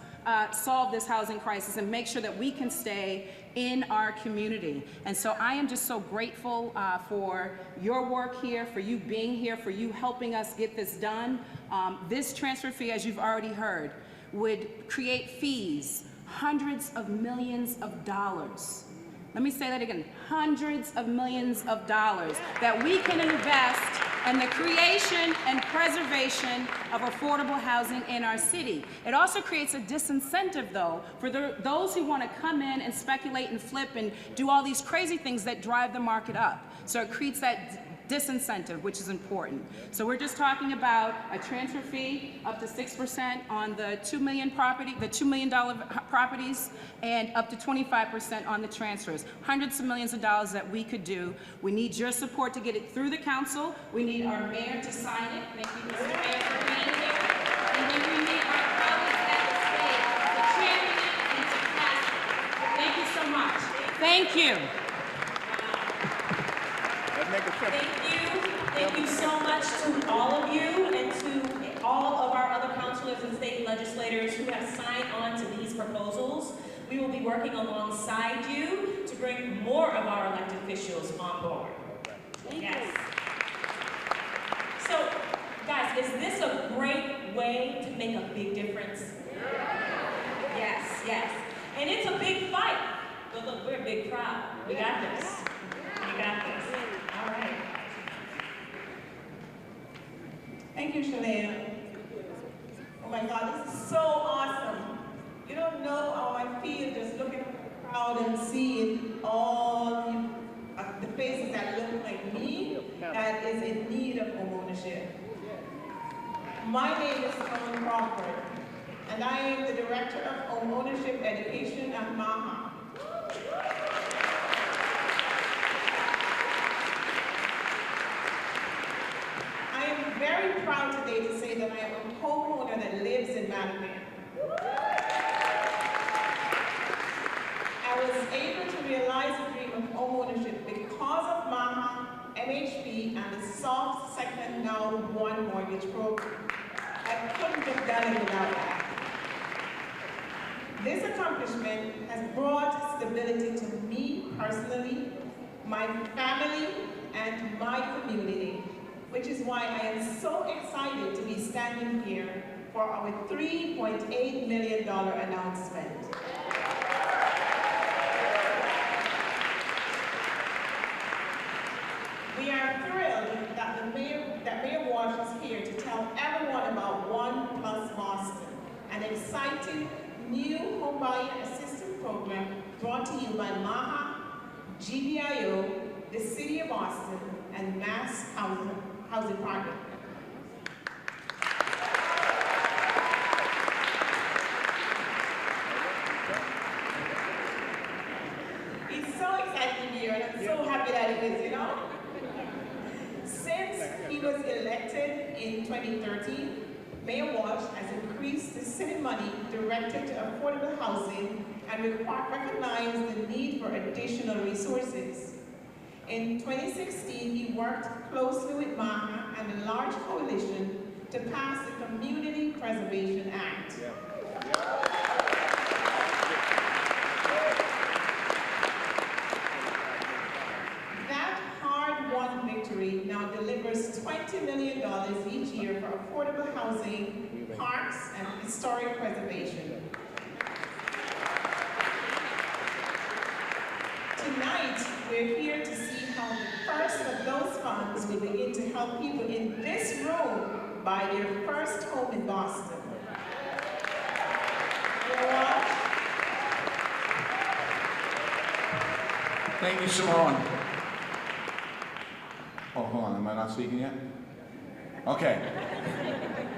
solve this housing crisis and make sure that we can stay in our community. And so I am just so grateful for your work here, for you being here, for you helping us get this done. This transfer fee, as you've already heard, would create fees, hundreds of millions of dollars. Let me say that again, hundreds of millions of dollars that we can invest in the creation and preservation of affordable housing in our city. It also creates a disincentive, though, for those who want to come in and speculate and flip and do all these crazy things that drive the market up. So it creates that disincentive, which is important. So we're just talking about a transfer fee up to 6% on the $2 million properties, and up to 25% on the transfers. Hundreds of millions of dollars that we could do. We need your support to get it through the council. We need our mayor to sign it. Thank you, Mr. Mayor, for being here. And then we need our colleagues at the state to champion it and to pass it. Thank you so much. Thank you. Thank you so much to all of you and to all of our other councilors and state legislators who have signed on to these proposals. We will be working alongside you to bring more of our elected officials on board. Yes. So, guys, is this a great way to make a big difference? Yes, yes. And it's a big fight. But look, we're a big crowd. We got this. We got this. All right. Thank you, Shalea. Oh my God, this is so awesome. You don't know how I feel just looking at the crowd and seeing all the faces that look like me that is in need of homeownership. My name is Colin Crawford, and I am the Director of Homeownership Education at MAHA. I am very proud today to say that I am a homeowner that lives in Mattapan. I was able to realize the dream of homeownership because of MAHA, MHP, and the soft second now one mortgage program. I couldn't have done it without that. This accomplishment has brought stability to me personally, my family, and my community, which is why I am so excited to be standing here for our $3.8 million announcement. We are thrilled that Mayor Walsh is here to tell everyone about One Plus Boston, an exciting new homebuyer assistance program brought to you by MAHA, GBIO, the City of Boston, and Mass Housing Partner. It's so exciting here, and I'm so happy that it is, you know? Since he was elected in 2013, Mayor Walsh has increased the city money directed to affordable housing and recognized the need for additional resources. In 2016, he worked closely with MAHA and a large coalition to pass the Community Preservation Act. That hard-won victory now delivers $20 million each year for affordable housing, parks, and historic preservation. Tonight, we're here to see how the first of those funds will begin to help people in this room buy their first home in Boston. Thank you, Simone. Oh, hold on, am I not speaking yet? Okay.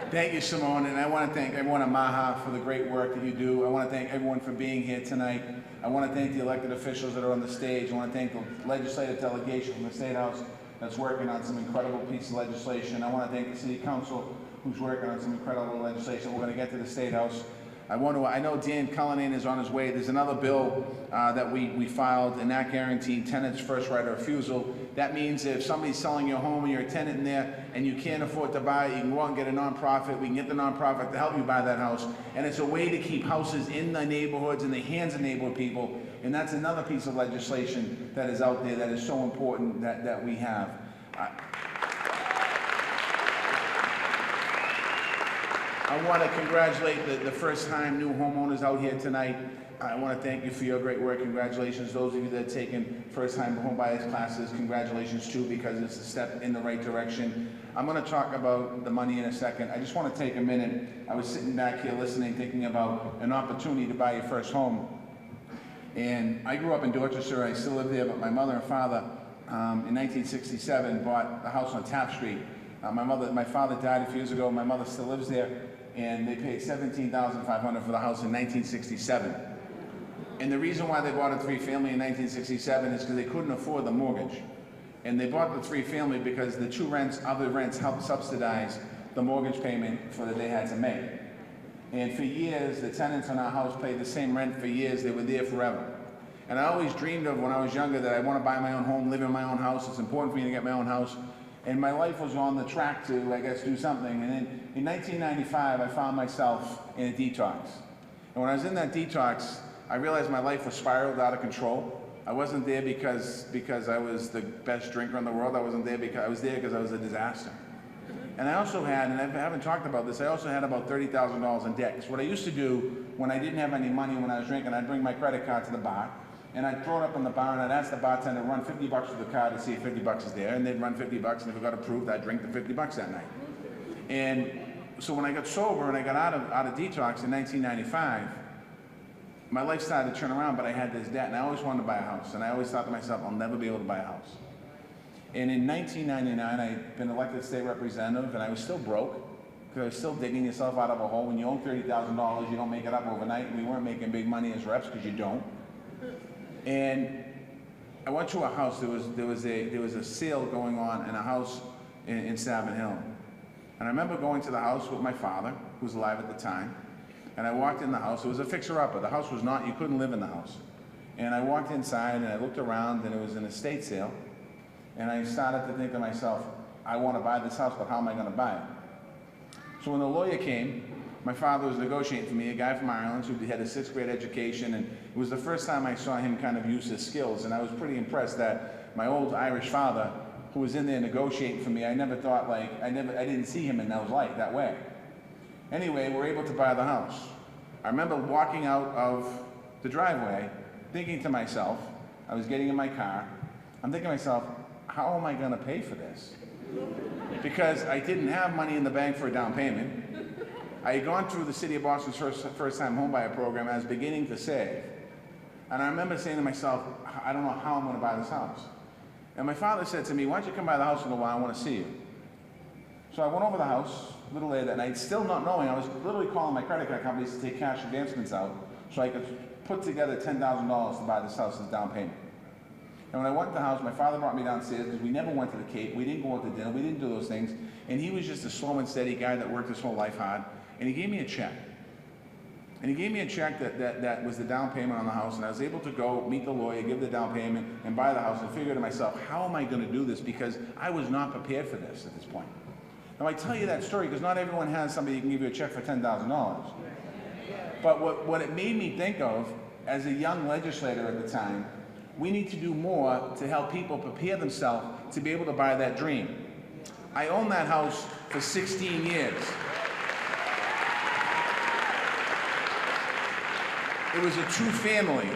Thank you, Simone, and I want to thank everyone at MAHA for the great work that you do. I want to thank everyone for being here tonight. I want to thank the elected officials that are on the stage. I want to thank the legislative delegation from the State House that's working on some incredible piece of legislation. I want to thank the City Council who's working on some incredible legislation. We're going to get to the State House. I know Dan Cullinane is on his way. There's another bill that we filed, and that guaranteed tenants first right of refusal. That means if somebody's selling your home and you're a tenant in there and you can't afford to buy it, you can go out and get a nonprofit. We can get the nonprofit to help you buy that house. And it's a way to keep houses in the neighborhoods, in the hands of neighborhood people. And that's another piece of legislation that is out there that is so important that we have. I want to congratulate the first-time new homeowners out here tonight. I want to thank you for your great work. Congratulations. Those of you that have taken first-time homebuyers classes, congratulations too, because it's a step in the right direction. I'm going to talk about the money in a second. I just want to take a minute. I was sitting back here listening, thinking about an opportunity to buy your first home. And I grew up in Dorchester. I still live there, but my mother and father in 1967 bought the house on Taft Street. My father died a few years ago. My mother still lives there, and they paid $17,500 for the house in 1967. And the reason why they bought a three-family in 1967 is because they couldn't afford the mortgage. And they bought the three-family because the other rents helped subsidize the mortgage payment that they had to make. And for years, the tenants in our house paid the same rent for years. They were there forever. And I always dreamed of when I was younger that I want to buy my own home, live in my own house. It's important for me to get my own house. And my life was on the track to, I guess, do something. And then in 1995, I found myself in a detox. And when I was in that detox, I realized my life was spiraled out of control. I wasn't there because I was the best drinker in the world. I wasn't there because I was there because I was a disaster. And I also had, and I haven't talked about this, I also had about $30,000 in debt. Because what I used to do when I didn't have any money when I was drinking, I'd bring my credit card to the bar, and I'd throw it up in the bar, and I'd ask the bartender to run $50 to the card to see if $50 is there, and they'd run $50, and if it got approved, I'd drink the $50 that night. And so when I got sober and I got out of detox in 1995, my life started to turn around, but I had this debt, and I always wanted to buy a house, and I always thought to myself, I'll never be able to buy a house. And in 1999, I'd been elected state representative, and I was still broke, because I was still digging yourself out of a hole. When you own $30,000, you don't make it up overnight. We weren't making big money as reps, because you don't. And I went to a house. There was a sale going on in a house in Savin Hill. And I remember going to the house with my father, who was alive at the time. And I walked in the house. It was a fixer-upper. The house was not, you couldn't live in the house. And I walked inside, and I looked around, and it was an estate sale. And I started to think to myself, I want to buy this house, but how am I going to buy it? So when the lawyer came, my father was negotiating for me, a guy from Ireland who had a 6th grade education, and it was the first time I saw him kind of use his skills, and I was pretty impressed that my old Irish father, who was in there negotiating for me, I never thought I didn't see him in those light that way. Anyway, we're able to buy the house. I remember walking out of the driveway, thinking to myself, I was getting in my car, I'm thinking to myself, how am I going to pay for this? Because I didn't have money in the bank for a down payment. I had gone through the City of Boston's first-time homebuyer program, and I was beginning to save. And I remember saying to myself, I don't know how I'm going to buy this house. And my father said to me, why don't you come by the house in a while, I want to see you. So I went over the house a little later that night, still not knowing. I was literally calling my credit card companies to take cash advancements out so I could put together $10,000 to buy this house as a down payment. And when I went to the house, my father brought me downstairs because we never went to the Cape. We didn't go out to dinner. We didn't do those things. And he was just a slow and steady guy that worked his whole life hard. And he gave me a check. And he gave me a check that was the down payment on the house. And I was able to go meet the lawyer, give the down payment, and buy the house. And figure to myself, how am I going to do this? Because I was not prepared for this at this point. Now, I tell you that story because not everyone has somebody who can give you a check for $10,000. But what it made me think of, as a young legislator at the time, we need to do more to help people prepare themselves to be able to buy that dream. I owned that house for 16 years. It was a two-family.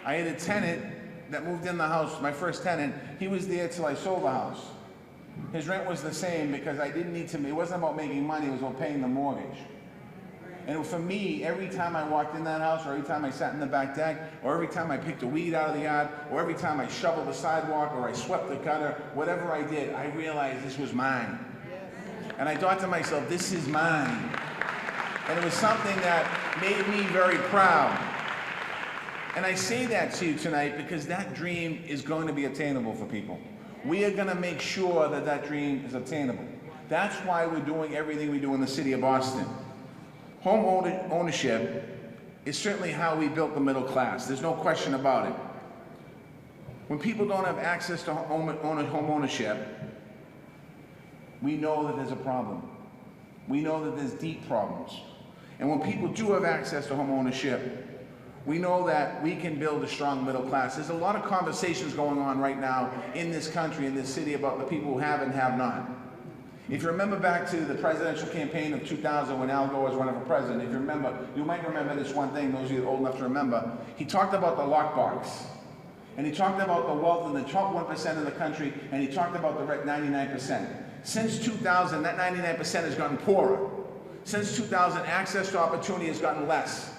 I had a tenant that moved in the house, my first tenant. He was there till I sold the house. His rent was the same because I didn't need to, it wasn't about making money, it was about paying the mortgage. And for me, every time I walked in that house, or every time I sat in the back deck, or every time I picked a weed out of the yard, or every time I shoveled the sidewalk, or I swept the gutter, whatever I did, I realized this was mine. And I thought to myself, this is mine. And it was something that made me very proud. And I say that to you tonight because that dream is going to be attainable for people. We are going to make sure that that dream is obtainable. That's why we're doing everything we do in the city of Boston. Home ownership is certainly how we built the middle class. There's no question about it. When people don't have access to home ownership, we know that there's a problem. We know that there's deep problems. And when people do have access to home ownership, we know that we can build a strong middle class. There's a lot of conversations going on right now in this country, in this city, about the people who have and have not. If you remember back to the presidential campaign of 2000 when Al Gore was running for president, if you remember, you might remember this one thing, those of you old enough to remember. He talked about the lockbox. And he talked about the wealth in the top 1% of the country, and he talked about the 99%. Since 2000, that 99% has gotten poorer. Since 2000, access to opportunity has gotten less.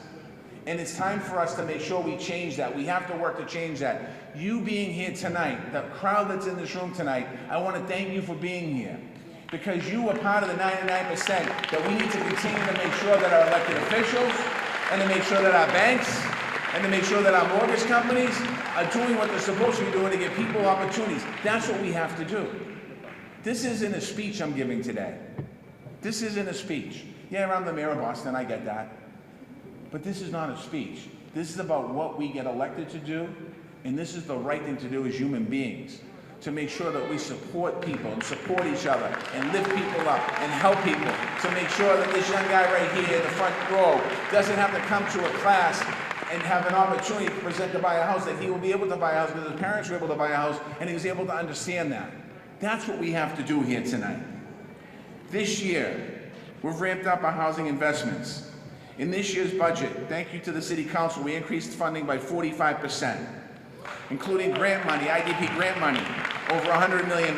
And it's time for us to make sure we change that. We have to work to change that. You being here tonight, the crowd that's in this room tonight, I want to thank you for being here. Because you are part of the 99% that we need to continue to make sure that our elected officials, and to make sure that our banks, and to make sure that our mortgage companies are doing what they're supposed to be doing to give people opportunities. That's what we have to do. This isn't a speech I'm giving today. This isn't a speech. Yeah, I'm the mayor of Boston, I get that. But this is not a speech. This is about what we get elected to do, and this is the right thing to do as human beings, to make sure that we support people and support each other and lift people up and help people, to make sure that this young guy right here in the front row doesn't have to come to a class and have an opportunity to present to buy a house, that he will be able to buy a house because his parents were able to buy a house and he was able to understand that. That's what we have to do here tonight. This year, we've ramped up our housing investments. In this year's budget, thank you to the City Council, we increased funding by 45%, including grant money, IDP grant money, over $100 million.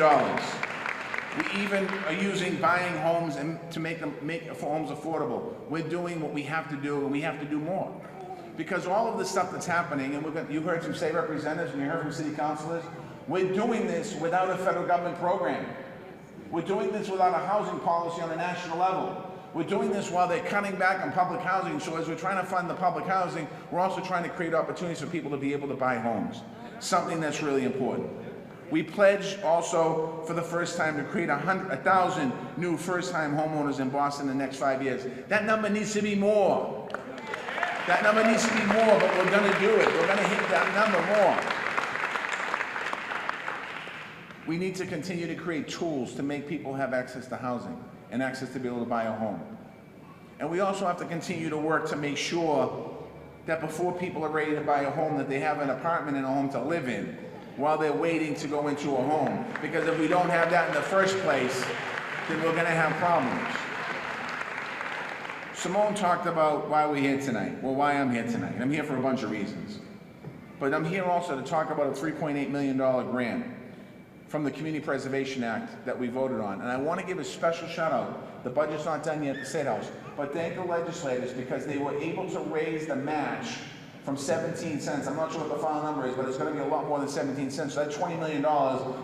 We even are using buying homes and to make homes affordable. We're doing what we have to do, and we have to do more. Because all of the stuff that's happening, and you heard from state representatives and you heard from city councilors, we're doing this without a federal government program. We're doing this without a housing policy on a national level. We're doing this while they're cutting back on public housing, so as we're trying to fund the public housing, we're also trying to create opportunities for people to be able to buy homes, something that's really important. We pledged also for the first time to create 1,000 new first-time homeowners in Boston in the next 5 years. That number needs to be more. That number needs to be more, but we're going to do it. We're going to hit that number more. We need to continue to create tools to make people have access to housing and access to be able to buy a home. And we also have to continue to work to make sure that before people are ready to buy a home, that they have an apartment and a home to live in while they're waiting to go into a home. Because if we don't have that in the first place, then we're gonna have problems. Simone talked about why we're here tonight. Well, why I'm here tonight. I'm here for a bunch of reasons. But I'm here also to talk about a $3.8 million grant from the Community Preservation Act that we voted on. And I want to give a special shout out. The budget's not done yet at the State House, but thank the legislators because they were able to raise the match from 17 cents. I'm not sure what the final number is, but it's going to be a lot more than 17 cents. So that $20 million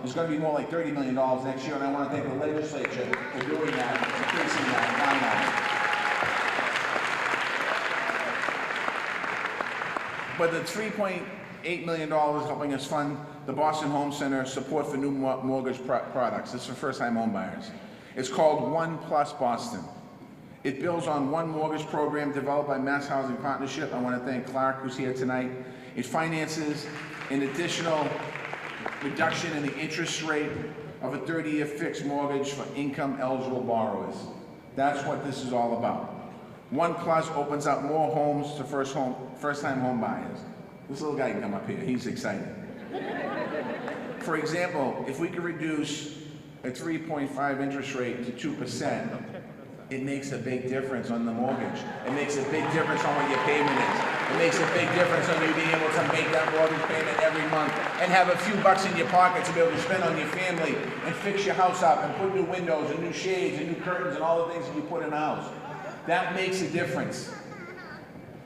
is going to be more like $30 million next year. And I want to thank the legislature for doing that, increasing that, But the $3.8 $8 million helping us fund the Boston Home Center support for new mortgage products. This is for first-time home buyers. It's called One Plus Boston. It builds on one mortgage program developed by Mass Housing Partnership. I want to thank Clark, who's here tonight. It finances an additional reduction in the interest rate of a 30-year fixed mortgage for income-eligible borrowers. That's what this is all about. One Plus opens up more homes to first-time home buyers. This little guy can come up here. He's excited. For example, if we could reduce a 3.5 interest rate to 2%, it makes a big difference on the mortgage. It makes a big difference on what your payment is. It makes a big difference on you being able to make that mortgage payment every month and have a few bucks in your pocket to be able to spend on your family and fix your house up and put new windows and new shades and new curtains and all the things that you put in a house. That makes a difference.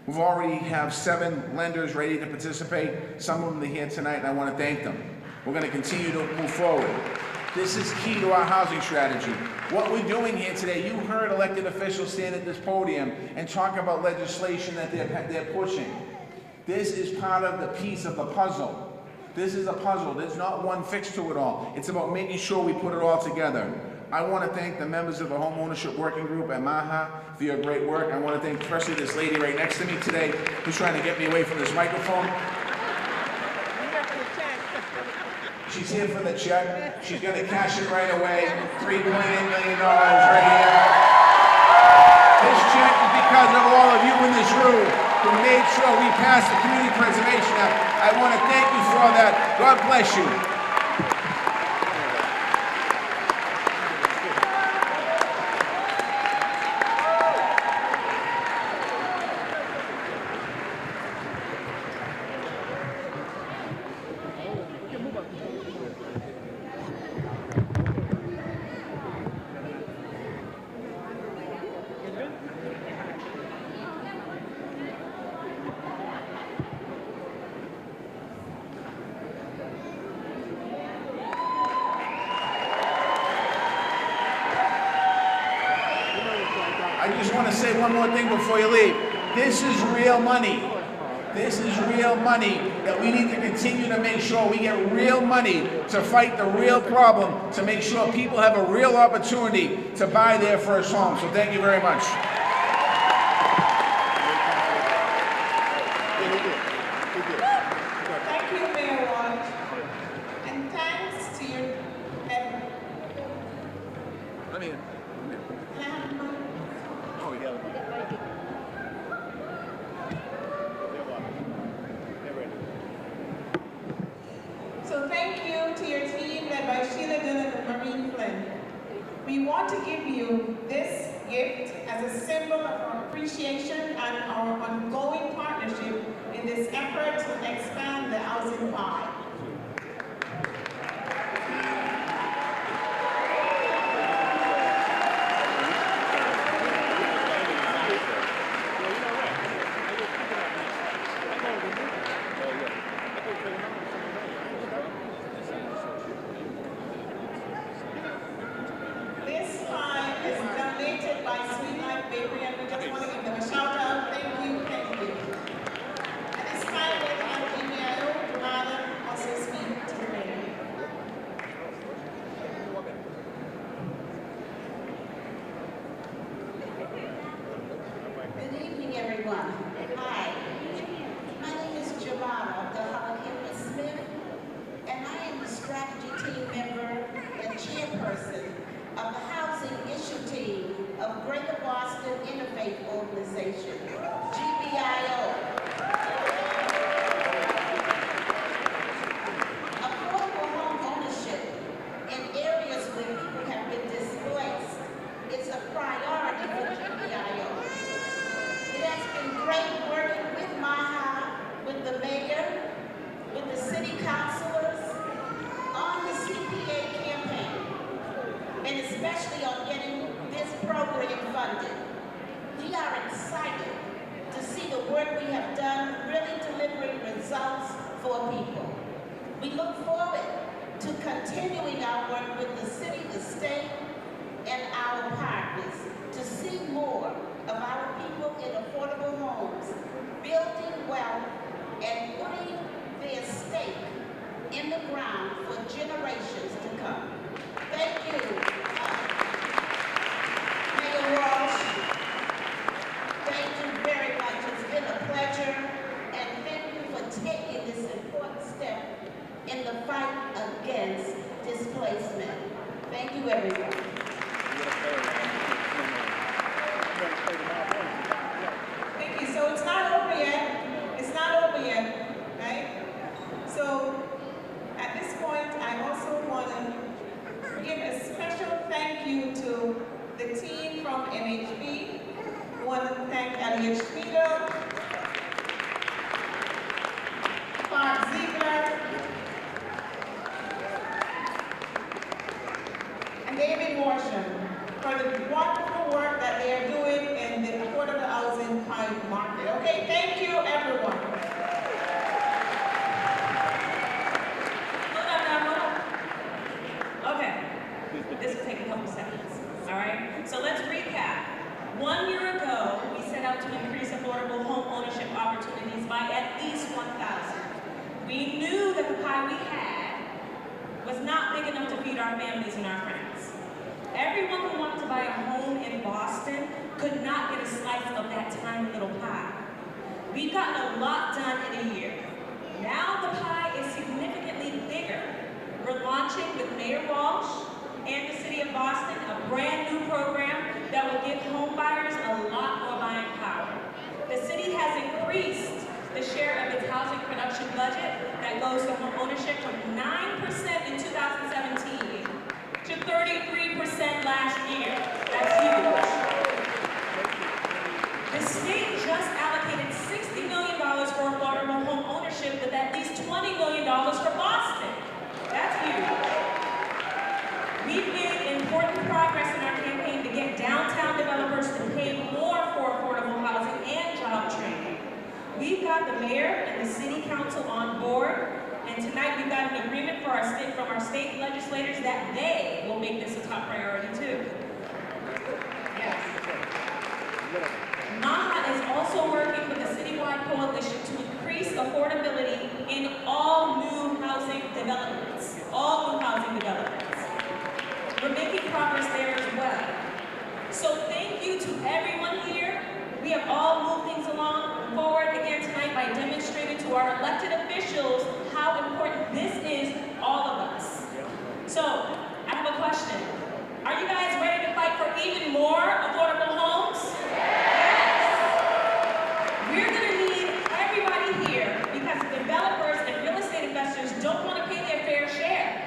We've already have 7 lenders ready to participate. Some of them are here tonight, and I want to thank them. We're going to continue to move forward. This is key to our housing strategy. What we're doing here today, you heard elected officials stand at this podium and talk about legislation that they're pushing. This is part of the piece of the puzzle. This is a puzzle. There's not one fix to it all. It's about making sure we put it all together. I want to thank the members of the Home Ownership Working Group at MAHA for your great work. I want to thank especially this lady right next to me today who's trying to get me away from this microphone. She's here for the check. She's going to cash it right away. $3.8 million right here. This check is because of all of you in this room who made sure we passed the Community Preservation Act. I want to thank you for that. God bless you. I just want to say one more thing before you leave. This is real money. This is real money that we need to continue to make sure we get real money to fight the real problem, to make sure people have a real opportunity to buy their first home. So thank you very much. Thank you, Mayor Walsh. And thanks to your Let me in. Oh, yeah. So thank you to your team led by Sheila Dillon and Maureen Flynn. We want to give you this gift as a symbol of our appreciation and our ongoing partnership in this effort to expand the housing pie. This pie is donated by Sweet Life Bakery, and we just want to give them a shout out. Thank you, thank you. At this time, we'll have GBIO, Madam, also speak to the mayor. Good evening, everyone. Hi. My name is Giovanna Smith, and I am the strategy team member and chairperson of the Housing Issue Team of Greater Boston Interfaith Organization, GBIO. Affordable home ownership in areas where people have been displaced is a priority for GBIO. It has been great working with MAHA, with the mayor, with the city councilors, on the CPA campaign, and especially on getting this program funded. We are excited to see the work we have done really delivering results for people. We look forward to continuing our work with the city, the state, and our partners to see more of our people in affordable homes, building wealth, and putting their you, everyone. Thank you. So it's not over yet. It's not over yet, right? So at this point, I also want to give a special thank you to the team from MHB. I want to thank Elliot Schmieder, Clark Ziegler, and David Morsham for the wonderful work that they are doing in the affordable housing pilot market. Okay, thank you, everyone. Okay, this will take a couple seconds, all right? So let's recap. 1 year ago, we set out to increase affordable home ownership opportunities by at least 1,000. We knew that the pie we had was not big enough to feed our families and our friends. Everyone who wanted to buy a home in Boston could not get a slice of that tiny little pie. We've gotten a lot done in a year. Now the pie is significantly bigger. We're launching with Mayor Walsh and the City of Boston a brand new program that will give home buyers a lot more buying power. The city has increased the share of its housing production budget that goes to home ownership from 9% in 2017 to 33% last year. That's huge. The state just allocated $60 million for affordable home ownership with at least $20 million for Boston. That's huge. We've made important progress in our campaign to get downtown developers to pay more for affordable housing and job training. We've got the mayor and the city council on board, and tonight we've got an agreement from our state legislators that they will make this a top priority too. Yes. MAHA is also working with the citywide coalition to increase affordability in all new housing developments. All new housing developments. We're making progress there as well. So thank you to everyone here. We have all moved things along forward again tonight by demonstrating to our elected officials how important this is, all of us. So I have a question. Are you guys ready to fight for even more affordable homes? Yes. We're going to need everybody here because developers and real estate investors don't want to pay their fair share.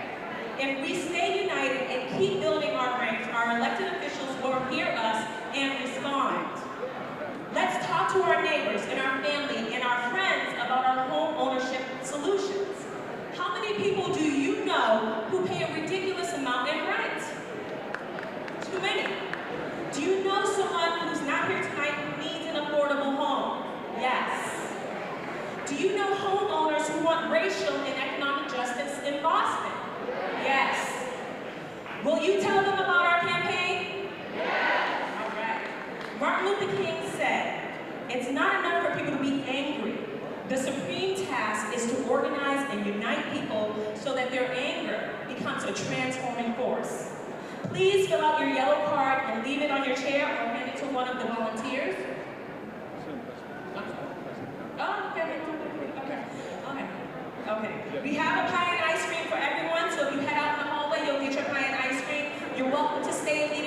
If we stay united and keep building our ranks, our elected officials will hear us and respond. Let's talk to our neighbors and our family and our friends about our home ownership solutions. How many people do you know who pay a ridiculous amount in rent? Too many. Do you know someone who's not here tonight who needs an affordable home? Yes. Do you know homeowners who want racial and economic justice in Boston? Yes. Will you tell them about our campaign? Yes. All right. Martin Luther King said, it's not enough for people to be angry. The supreme task is to organize and unite people so that their anger becomes a transforming force. Please fill out your yellow card and leave it on your chair or hand it to one of the volunteers. Oh, okay. Okay. We have a pie and ice cream for everyone, so if you head out in the hallway, you'll get your pie and ice cream. You're welcome to stay and leave